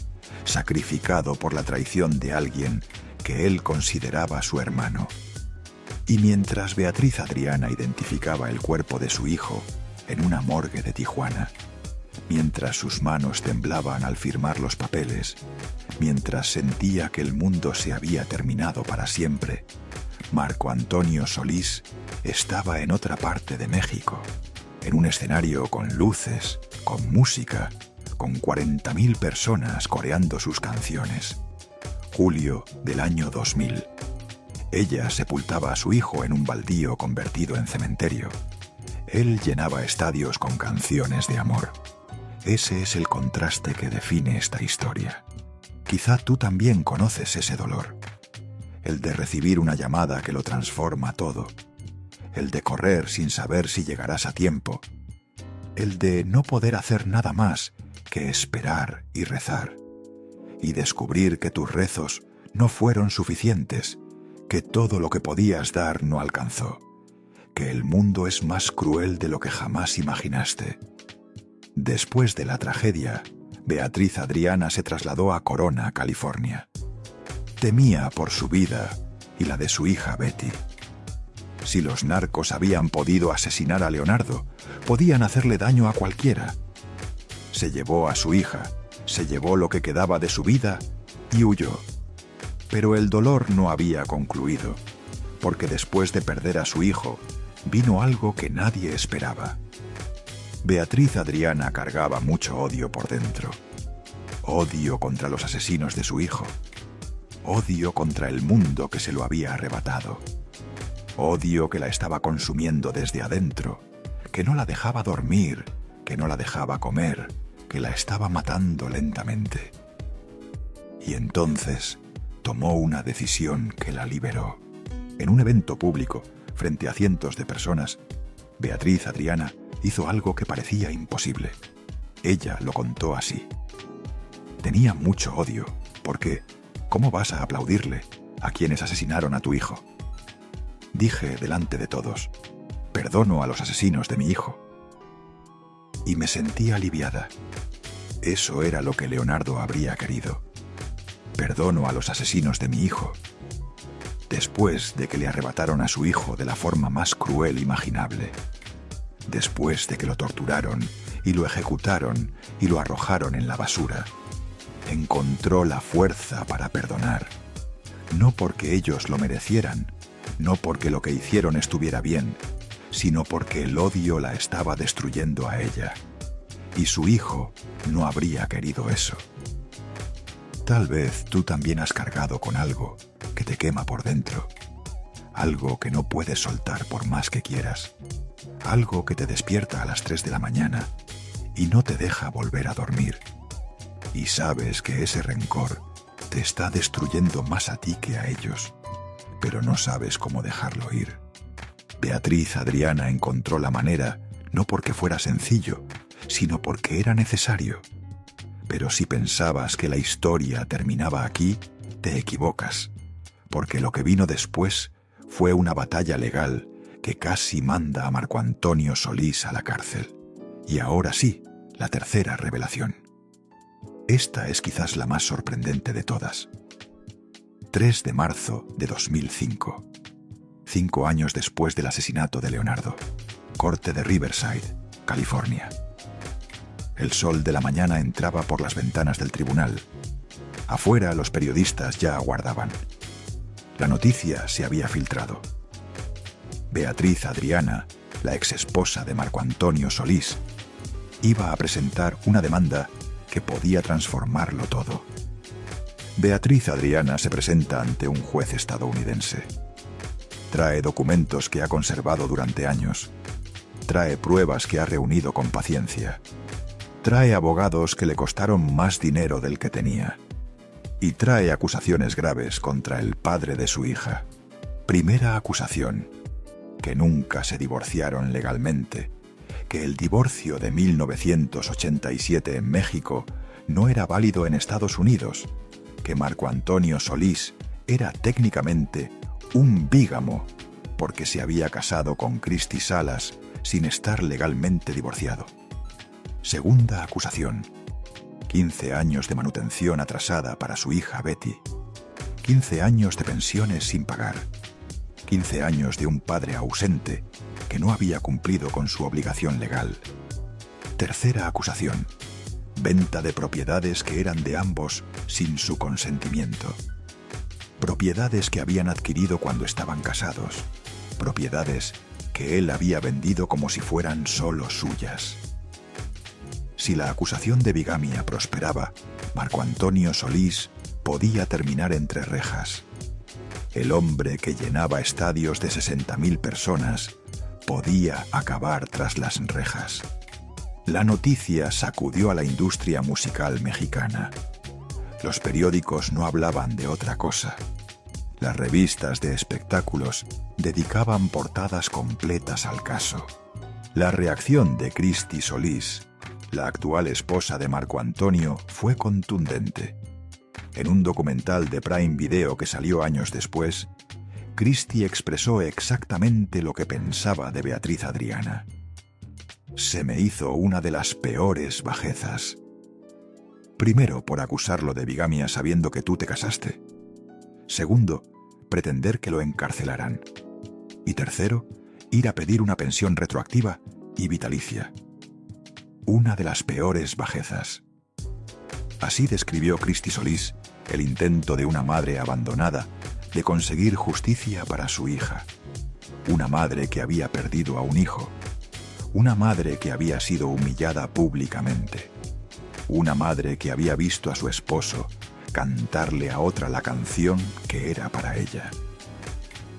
sacrificado por la traición de alguien que él consideraba su hermano. Y mientras Beatriz Adriana identificaba el cuerpo de su hijo en una morgue de Tijuana, mientras sus manos temblaban al firmar los papeles, mientras sentía que el mundo se había terminado para siempre, Marco Antonio Solís estaba en otra parte de México, en un escenario con luces, con música, con 40.000 personas coreando sus canciones. Julio del año 2000. Ella sepultaba a su hijo en un baldío convertido en cementerio. Él llenaba estadios con canciones de amor. Ese es el contraste que define esta historia. Quizá tú también conoces ese dolor. El de recibir una llamada que lo transforma todo. El de correr sin saber si llegarás a tiempo. El de no poder hacer nada más que esperar y rezar. Y descubrir que tus rezos no fueron suficientes, que todo lo que podías dar no alcanzó, que el mundo es más cruel de lo que jamás imaginaste. Después de la tragedia, Beatriz Adriana se trasladó a Corona, California. Temía por su vida y la de su hija Betty. Si los narcos habían podido asesinar a Leonardo, podían hacerle daño a cualquiera. Se llevó a su hija, se llevó lo que quedaba de su vida y huyó. Pero el dolor no había concluido, porque después de perder a su hijo, vino algo que nadie esperaba. Beatriz Adriana cargaba mucho odio por dentro. odio contra los asesinos de su hijo, odio contra el mundo que se lo había arrebatado, odio que la estaba consumiendo desde adentro, que no la dejaba dormir, que no la dejaba comer, que la estaba matando lentamente. Y entonces tomó una decisión que la liberó. En un evento público, frente a cientos de personas, Beatriz Adriana hizo algo que parecía imposible. Ella lo contó así. Tenía mucho odio, porque ¿cómo vas a aplaudirle a quienes asesinaron a tu hijo? Dije delante de todos, perdono a los asesinos de mi hijo. Y me sentí aliviada. Eso era lo que Leonardo habría querido. Perdono a los asesinos de mi hijo. Después de que le arrebataron a su hijo de la forma más cruel imaginable. Después de que lo torturaron y lo ejecutaron y lo arrojaron en la basura. Encontró la fuerza para perdonar. No porque ellos lo merecieran, no porque lo que hicieron estuviera bien, sino porque el odio la estaba destruyendo a ella. Y su hijo no habría querido eso. Tal vez tú también has cargado con algo que te quema por dentro. Algo que no puedes soltar por más que quieras. Algo que te despierta a las 3 de la mañana y no te deja volver a dormir. Y sabes que ese rencor te está destruyendo más a ti que a ellos, pero no sabes cómo dejarlo ir. Beatriz Adriana encontró la manera, no porque fuera sencillo, sino porque era necesario. Pero si pensabas que la historia terminaba aquí, te equivocas, porque lo que vino después fue una batalla legal que casi manda a Marco Antonio Solís a la cárcel. Y ahora sí, la tercera revelación. Esta es quizás la más sorprendente de todas. 3 de marzo de 2005. 5 años después del asesinato de Leonardo. Corte de Riverside, California. El sol de la mañana entraba por las ventanas del tribunal. Afuera los periodistas ya aguardaban. La noticia se había filtrado. Beatriz Adriana, la exesposa de Marco Antonio Solís, iba a presentar una demanda que podía transformarlo todo. Beatriz Adriana se presenta ante un juez estadounidense. Trae documentos que ha conservado durante años. Trae pruebas que ha reunido con paciencia. Trae abogados que le costaron más dinero del que tenía. Y trae acusaciones graves contra el padre de su hija. Primera acusación, que nunca se divorciaron legalmente, que el divorcio de 1987 en México no era válido en Estados Unidos, que Marco Antonio Solís era técnicamente un bígamo porque se había casado con Cristi Salas sin estar legalmente divorciado. Segunda acusación, 15 años de manutención atrasada para su hija Betty, 15 años de pensiones sin pagar, 15 años de un padre ausente que no había cumplido con su obligación legal. Tercera acusación, venta de propiedades que eran de ambos sin su consentimiento. Propiedades que habían adquirido cuando estaban casados, propiedades que él había vendido como si fueran solo suyas. Si la acusación de bigamia prosperaba, Marco Antonio Solís podía terminar entre rejas. El hombre que llenaba estadios de 60.000 personas podía acabar tras las rejas. La noticia sacudió a la industria musical mexicana. Los periódicos no hablaban de otra cosa. Las revistas de espectáculos dedicaban portadas completas al caso. La reacción de Cristi Solís, la actual esposa de Marco Antonio, fue contundente. En un documental de Prime Video que salió años después, Cristi expresó exactamente lo que pensaba de Beatriz Adriana. Se me hizo una de las peores bajezas. Primero, por acusarlo de bigamia sabiendo que tú te casaste. Segundo, pretender que lo encarcelaran. Y tercero, ir a pedir una pensión retroactiva y vitalicia. Una de las peores bajezas. Así describió Cristi Solís el intento de una madre abandonada de conseguir justicia para su hija. Una madre que había perdido a un hijo. Una madre que había sido humillada públicamente. Una madre que había visto a su esposo cantarle a otra la canción que era para ella.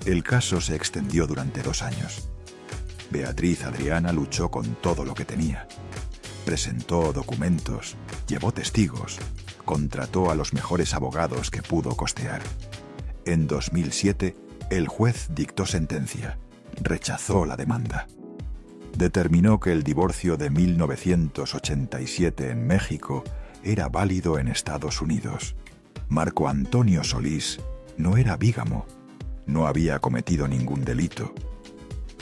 El caso se extendió durante 2 años. Beatriz Adriana luchó con todo lo que tenía. Presentó documentos, llevó testigos, contrató a los mejores abogados que pudo costear. En 2007, el juez dictó sentencia. Rechazó la demanda. Determinó que el divorcio de 1987 en México era válido en Estados Unidos. Marco Antonio Solís no era bígamo, no había cometido ningún delito.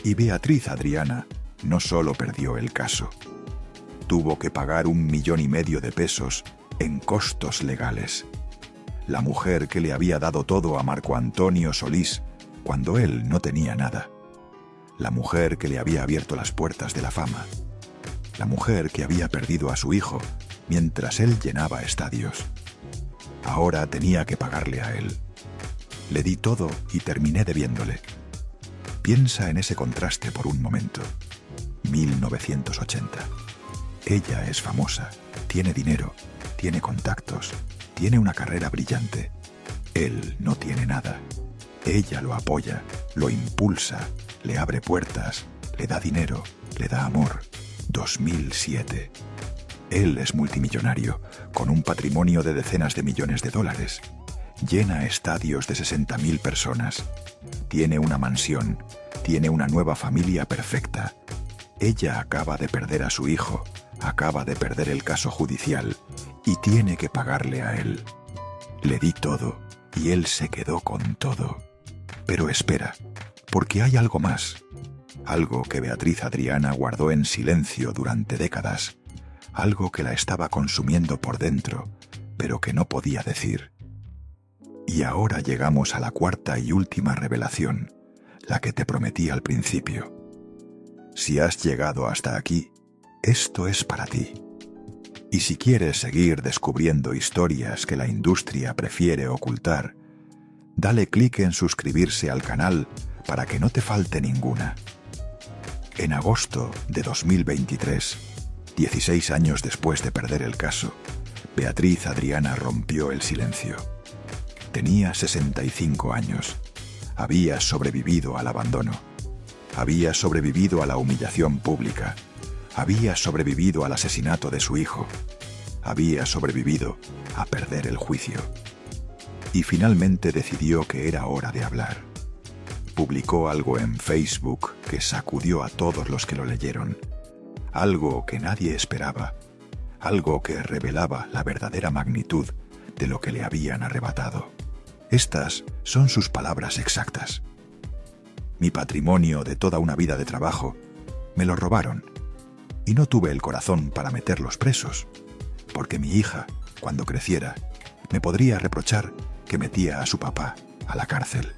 Y Beatriz Adriana no solo perdió el caso, tuvo que pagar 1,5 millones de pesos en costos legales. La mujer que le había dado todo a Marco Antonio Solís cuando él no tenía nada. La mujer que le había abierto las puertas de la fama. La mujer que había perdido a su hijo mientras él llenaba estadios. Ahora tenía que pagarle a él. Le di todo y terminé debiéndole. Piensa en ese contraste por un momento. 1980. Ella es famosa, tiene dinero, tiene contactos, tiene una carrera brillante. Él no tiene nada. Ella lo apoya, lo impulsa, le abre puertas, le da dinero, le da amor. 2007. Él es multimillonario, con un patrimonio de decenas de millones de dólares. Llena estadios de 60.000 personas. Tiene una mansión, tiene una nueva familia perfecta. Ella acaba de perder a su hijo, acaba de perder el caso judicial y tiene que pagarle a él. Le di todo y él se quedó con todo. Pero espera, porque hay algo más. Algo que Beatriz Adriana guardó en silencio durante décadas. Algo que la estaba consumiendo por dentro, pero que no podía decir. Y ahora llegamos a la cuarta y última revelación, la que te prometí al principio. Si has llegado hasta aquí, esto es para ti. Y si quieres seguir descubriendo historias que la industria prefiere ocultar, dale clic en suscribirse al canal para que no te falte ninguna. En agosto de 2023, 16 años después de perder el caso, Beatriz Adriana rompió el silencio. Tenía 65 años. Había sobrevivido al abandono. Había sobrevivido a la humillación pública. Había sobrevivido al asesinato de su hijo. Había sobrevivido a perder el juicio. Y finalmente decidió que era hora de hablar. Publicó algo en Facebook que sacudió a todos los que lo leyeron. Algo que nadie esperaba. Algo que revelaba la verdadera magnitud de lo que le habían arrebatado. Estas son sus palabras exactas. Mi patrimonio de toda una vida de trabajo me lo robaron y no tuve el corazón para meterlos presos, porque mi hija, cuando creciera, me podría reprochar que metía a su papá a la cárcel.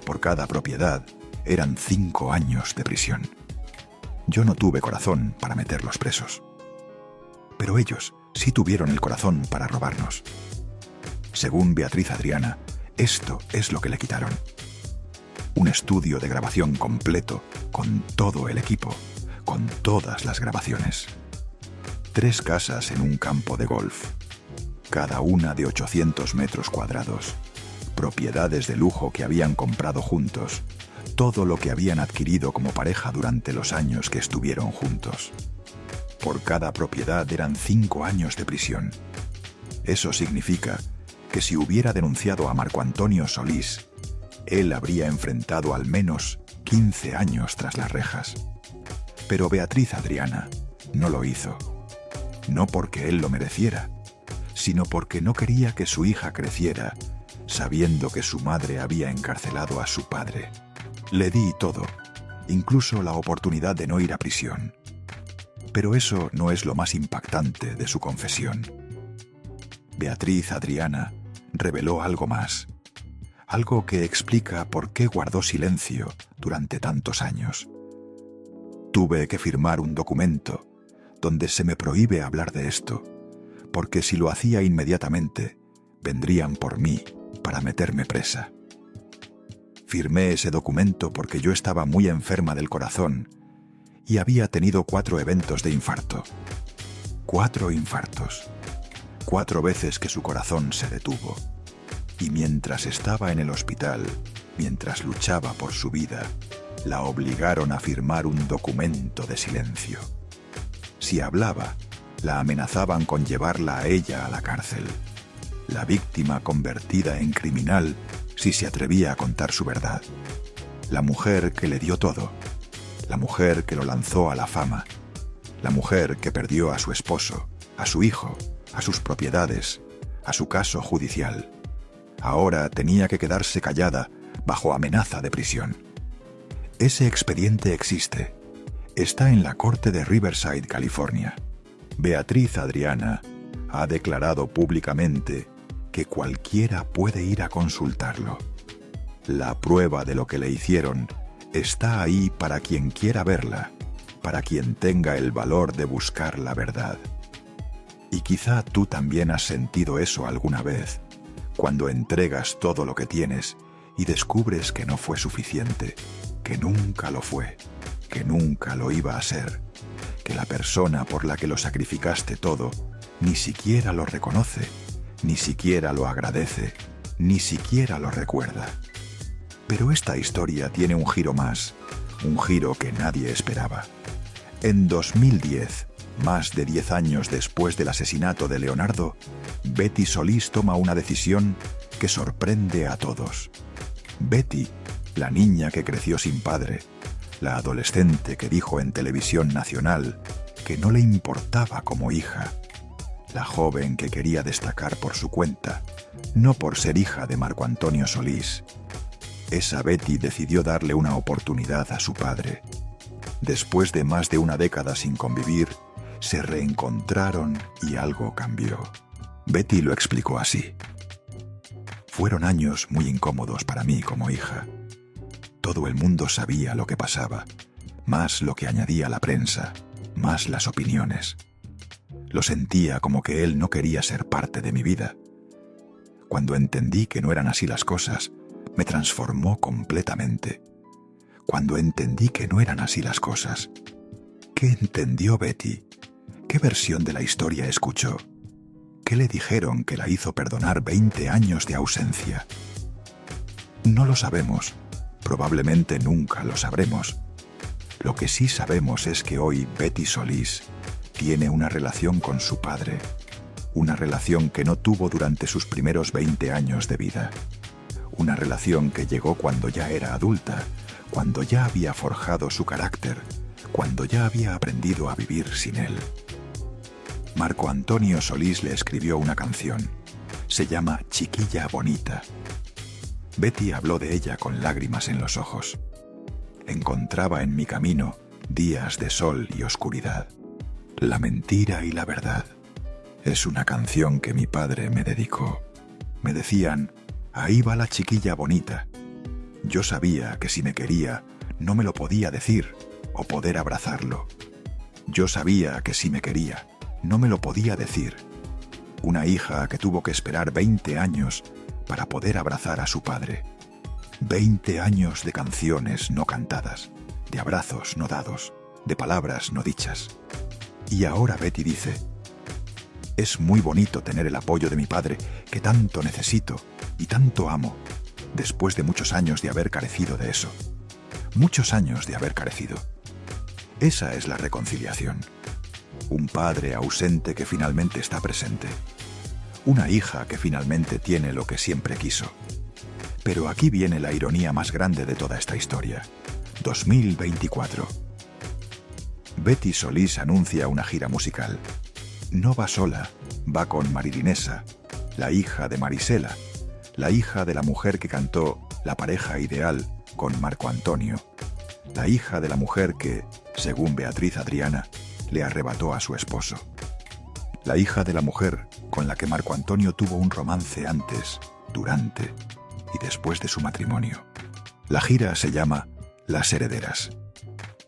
Por cada propiedad eran 5 años de prisión. Yo no tuve corazón para meterlos presos. Pero ellos sí tuvieron el corazón para robarnos. Según Beatriz Adriana, esto es lo que le quitaron. Un estudio de grabación completo, con todo el equipo, con todas las grabaciones. 3 casas en un campo de golf, cada una de 800 metros cuadrados. Propiedades de lujo que habían comprado juntos, todo lo que habían adquirido como pareja durante los años que estuvieron juntos. Por cada propiedad eran 5 años de prisión. Eso significa que si hubiera denunciado a Marco Antonio Solís, él habría enfrentado al menos 15 años tras las rejas. Pero Beatriz Adriana no lo hizo. No porque él lo mereciera, sino porque no quería que su hija creciera sabiendo que su madre había encarcelado a su padre. Le di todo, incluso la oportunidad de no ir a prisión. Pero eso no es lo más impactante de su confesión. Beatriz Adriana reveló algo más, algo que explica por qué guardó silencio durante tantos años. Tuve que firmar un documento donde se me prohíbe hablar de esto, porque si lo hacía inmediatamente, vendrían por mí para meterme presa. Firmé ese documento porque yo estaba muy enferma del corazón y había tenido 4 eventos de infarto. 4 infartos, 4 veces que su corazón se detuvo. Y mientras estaba en el hospital, mientras luchaba por su vida, la obligaron a firmar un documento de silencio. Si hablaba, la amenazaban con llevarla a ella a la cárcel. La víctima convertida en criminal si se atrevía a contar su verdad. La mujer que le dio todo. La mujer que lo lanzó a la fama. La mujer que perdió a su esposo, a su hijo, a sus propiedades, a su caso judicial. Ahora tenía que quedarse callada bajo amenaza de prisión. Ese expediente existe. Está en la corte de Riverside, California. Beatriz Adriana ha declarado públicamente que cualquiera puede ir a consultarlo. La prueba de lo que le hicieron está ahí para quien quiera verla, para quien tenga el valor de buscar la verdad. Y quizá tú también has sentido eso alguna vez, cuando entregas todo lo que tienes y descubres que no fue suficiente, que nunca lo fue, que nunca lo iba a ser, que la persona por la que lo sacrificaste todo ni siquiera lo reconoce, ni siquiera lo agradece, ni siquiera lo recuerda. Pero esta historia tiene un giro más, un giro que nadie esperaba. En 2010, más de 10 años después del asesinato de Leonardo, Betty Solís toma una decisión que sorprende a todos. Betty, la niña que creció sin padre, la adolescente que dijo en televisión nacional que no le importaba como hija, la joven que quería destacar por su cuenta, no por ser hija de Marco Antonio Solís. Esa Betty decidió darle una oportunidad a su padre. Después de más de una década sin convivir, se reencontraron y algo cambió. Betty lo explicó así. Fueron años muy incómodos para mí como hija. Todo el mundo sabía lo que pasaba, más lo que añadía la prensa, más las opiniones. Lo sentía como que él no quería ser parte de mi vida. Cuando entendí que no eran así las cosas, me transformó completamente. Cuando entendí que no eran así las cosas, ¿qué entendió Betty? ¿Qué versión de la historia escuchó? ¿Qué le dijeron que la hizo perdonar 20 años de ausencia? No lo sabemos. Probablemente nunca lo sabremos. Lo que sí sabemos es que hoy Betty Solís tiene una relación con su padre, una relación que no tuvo durante sus primeros 20 años de vida, una relación que llegó cuando ya era adulta, cuando ya había forjado su carácter, cuando ya había aprendido a vivir sin él. Marco Antonio Solís le escribió una canción. Se llama Chiquilla Bonita. Betty habló de ella con lágrimas en los ojos. Encontraba en mi camino días de sol y oscuridad. La mentira y la verdad. Es una canción que mi padre me dedicó. Me decían, ahí va la chiquilla bonita. Yo sabía que si me quería, no me lo podía decir o poder abrazarlo. Yo sabía que si me quería, no me lo podía decir. Una hija que tuvo que esperar 20 años para poder abrazar a su padre. 20 años de canciones no cantadas, de abrazos no dados, de palabras no dichas. Y ahora Betty dice, es muy bonito tener el apoyo de mi padre, que tanto necesito y tanto amo, después de muchos años de haber carecido de eso. Muchos años de haber carecido. Esa es la reconciliación. Un padre ausente que finalmente está presente. Una hija que finalmente tiene lo que siempre quiso. Pero aquí viene la ironía más grande de toda esta historia. 2024. Betty Solís anuncia una gira musical. No va sola, va con Marilinesa, la hija de Marisela, la hija de la mujer que cantó La pareja ideal con Marco Antonio, la hija de la mujer que, según Beatriz Adriana, le arrebató a su esposo. La hija de la mujer con la que Marco Antonio tuvo un romance antes, durante y después de su matrimonio. La gira se llama Las Herederas.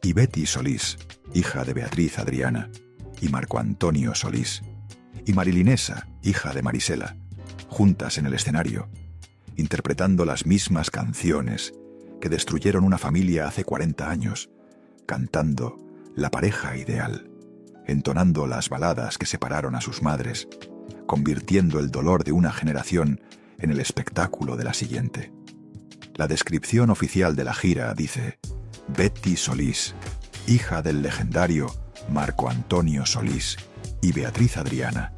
Y Betty Solís, hija de Beatriz Adriana, y Marco Antonio Solís, y Marilinesa, hija de Marisela, juntas en el escenario, interpretando las mismas canciones que destruyeron una familia hace 40 años, cantando La pareja ideal, entonando las baladas que separaron a sus madres, convirtiendo el dolor de una generación en el espectáculo de la siguiente. La descripción oficial de la gira dice: Betty Solís, hija del legendario Marco Antonio Solís y Beatriz Adriana,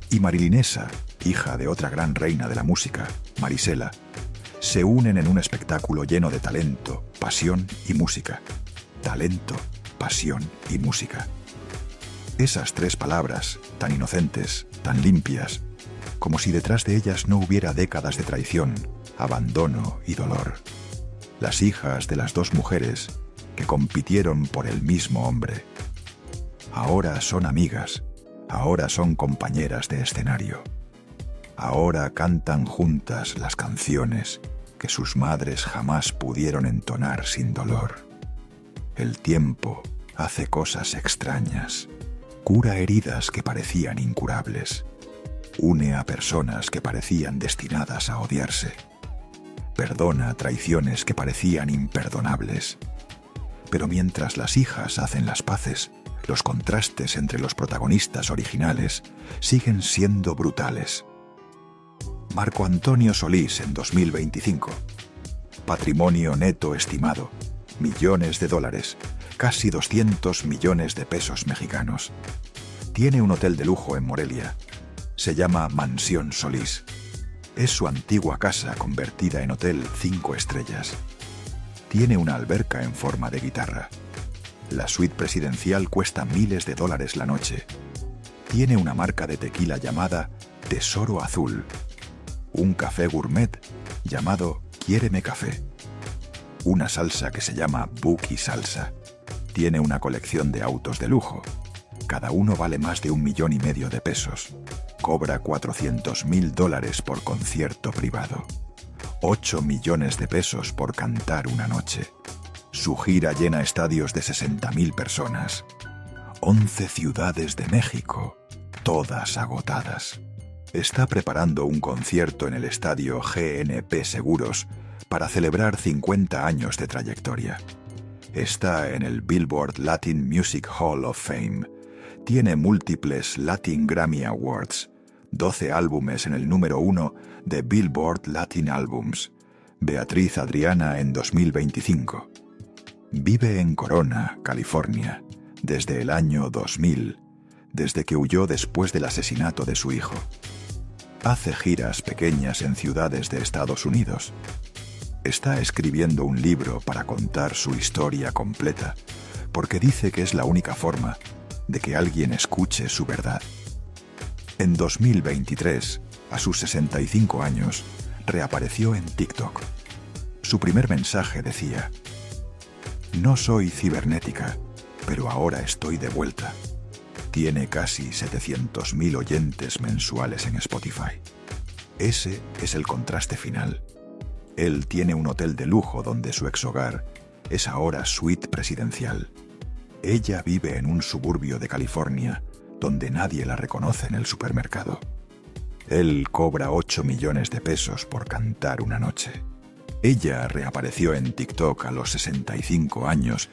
y Marilinesa, hija de otra gran reina de la música, Marisela, se unen en un espectáculo lleno de talento, pasión y música. Talento, pasión y música. Esas tres palabras, tan inocentes, tan limpias, como si detrás de ellas no hubiera décadas de traición, abandono y dolor. Las hijas de las dos mujeres que compitieron por el mismo hombre. Ahora son amigas, ahora son compañeras de escenario. Ahora cantan juntas las canciones que sus madres jamás pudieron entonar sin dolor. El tiempo hace cosas extrañas, cura heridas que parecían incurables, une a personas que parecían destinadas a odiarse, perdona traiciones que parecían imperdonables. Pero mientras las hijas hacen las paces, los contrastes entre los protagonistas originales siguen siendo brutales. Marco Antonio Solís en 2025. Patrimonio neto estimado: millones de dólares, casi 200 millones de pesos mexicanos. Tiene un hotel de lujo en Morelia. Se llama Mansión Solís. Es su antigua casa convertida en hotel 5 estrellas. Tiene una alberca en forma de guitarra. La suite presidencial cuesta miles de dólares la noche. Tiene una marca de tequila llamada Tesoro Azul. Un café gourmet llamado Quiéreme Café. Una salsa que se llama Buki Salsa. Tiene una colección de autos de lujo. Cada uno vale más de 1,5 millones de pesos. Cobra $400,000 por concierto privado. 8 millones de pesos por cantar una noche. Su gira llena estadios de 60,000 personas. 11 ciudades de México, todas agotadas. Está preparando un concierto en el estadio GNP Seguros para celebrar 50 años de trayectoria. Está en el Billboard Latin Music Hall of Fame. Tiene múltiples Latin Grammy Awards. 12 álbumes en el número 1 de Billboard Latin Albums. Beatriz Adriana en 2025. Vive en Corona, California, desde el año 2000, desde que huyó después del asesinato de su hijo. Hace giras pequeñas en ciudades de Estados Unidos. Está escribiendo un libro para contar su historia completa, porque dice que es la única forma de que alguien escuche su verdad. En 2023, a sus 65 años, reapareció en TikTok. Su primer mensaje decía: "No soy cibernética, pero ahora estoy de vuelta". Tiene casi 700,000 oyentes mensuales en Spotify. Ese es el contraste final. Él tiene un hotel de lujo donde su exhogar es ahora suite presidencial. Ella vive en un suburbio de California donde nadie la reconoce en el supermercado. Él cobra 8 millones de pesos por cantar una noche. Ella reapareció en TikTok a los 65 años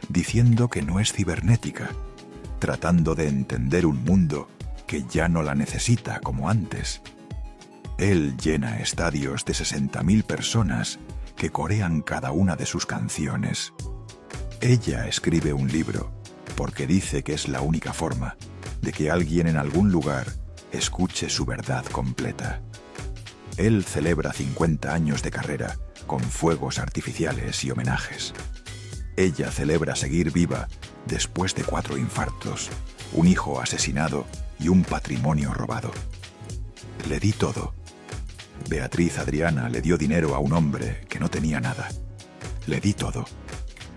diciendo que no es cibernética, tratando de entender un mundo que ya no la necesita como antes. Él llena estadios de 60,000 personas que corean cada una de sus canciones. Ella escribe un libro porque dice que es la única forma de que alguien en algún lugar escuche su verdad completa. Él celebra 50 años de carrera con fuegos artificiales y homenajes. Ella celebra seguir viva después de 4 infartos, un hijo asesinado y un patrimonio robado. Le di todo. Beatriz Adriana le dio dinero a un hombre que no tenía nada. Le di todo.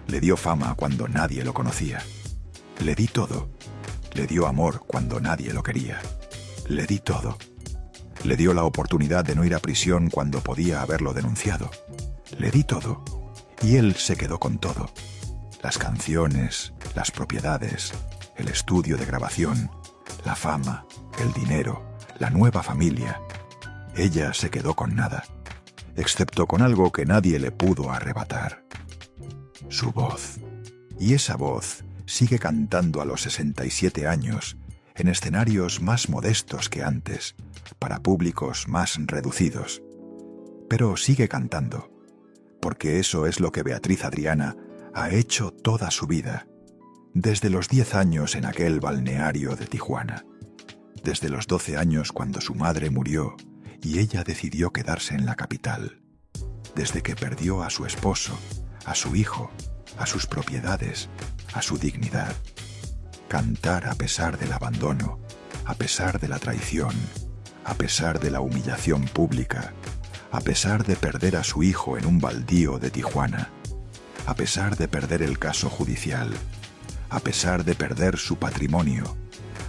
Le dio fama cuando nadie lo conocía. Le di todo. Le dio amor cuando nadie lo quería. Le di todo. Le dio la oportunidad de no ir a prisión cuando podía haberlo denunciado. Le di todo. Y él se quedó con todo. Las canciones, las propiedades, el estudio de grabación, la fama, el dinero, la nueva familia. Ella se quedó con nada, excepto con algo que nadie le pudo arrebatar: su voz. Y esa voz sigue cantando a los 67 años, en escenarios más modestos que antes, para públicos más reducidos. Pero sigue cantando, porque eso es lo que Beatriz Adriana ha hecho toda su vida, desde los 10 años en aquel balneario de Tijuana, desde los 12 años cuando su madre murió y ella decidió quedarse en la capital, desde que perdió a su esposo, a su hijo, a sus propiedades, a su dignidad. Cantar a pesar del abandono, a pesar de la traición, a pesar de la humillación pública, a pesar de perder a su hijo en un baldío de Tijuana, a pesar de perder el caso judicial, a pesar de perder su patrimonio,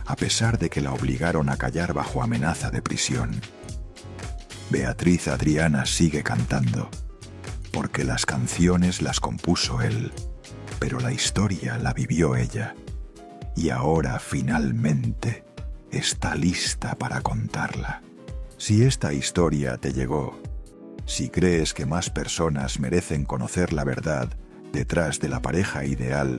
a pesar de que la obligaron a callar bajo amenaza de prisión. Beatriz Adriana sigue cantando, porque las canciones las compuso él, pero la historia la vivió ella, y ahora finalmente está lista para contarla. Si esta historia te llegó, si crees que más personas merecen conocer la verdad detrás de la pareja ideal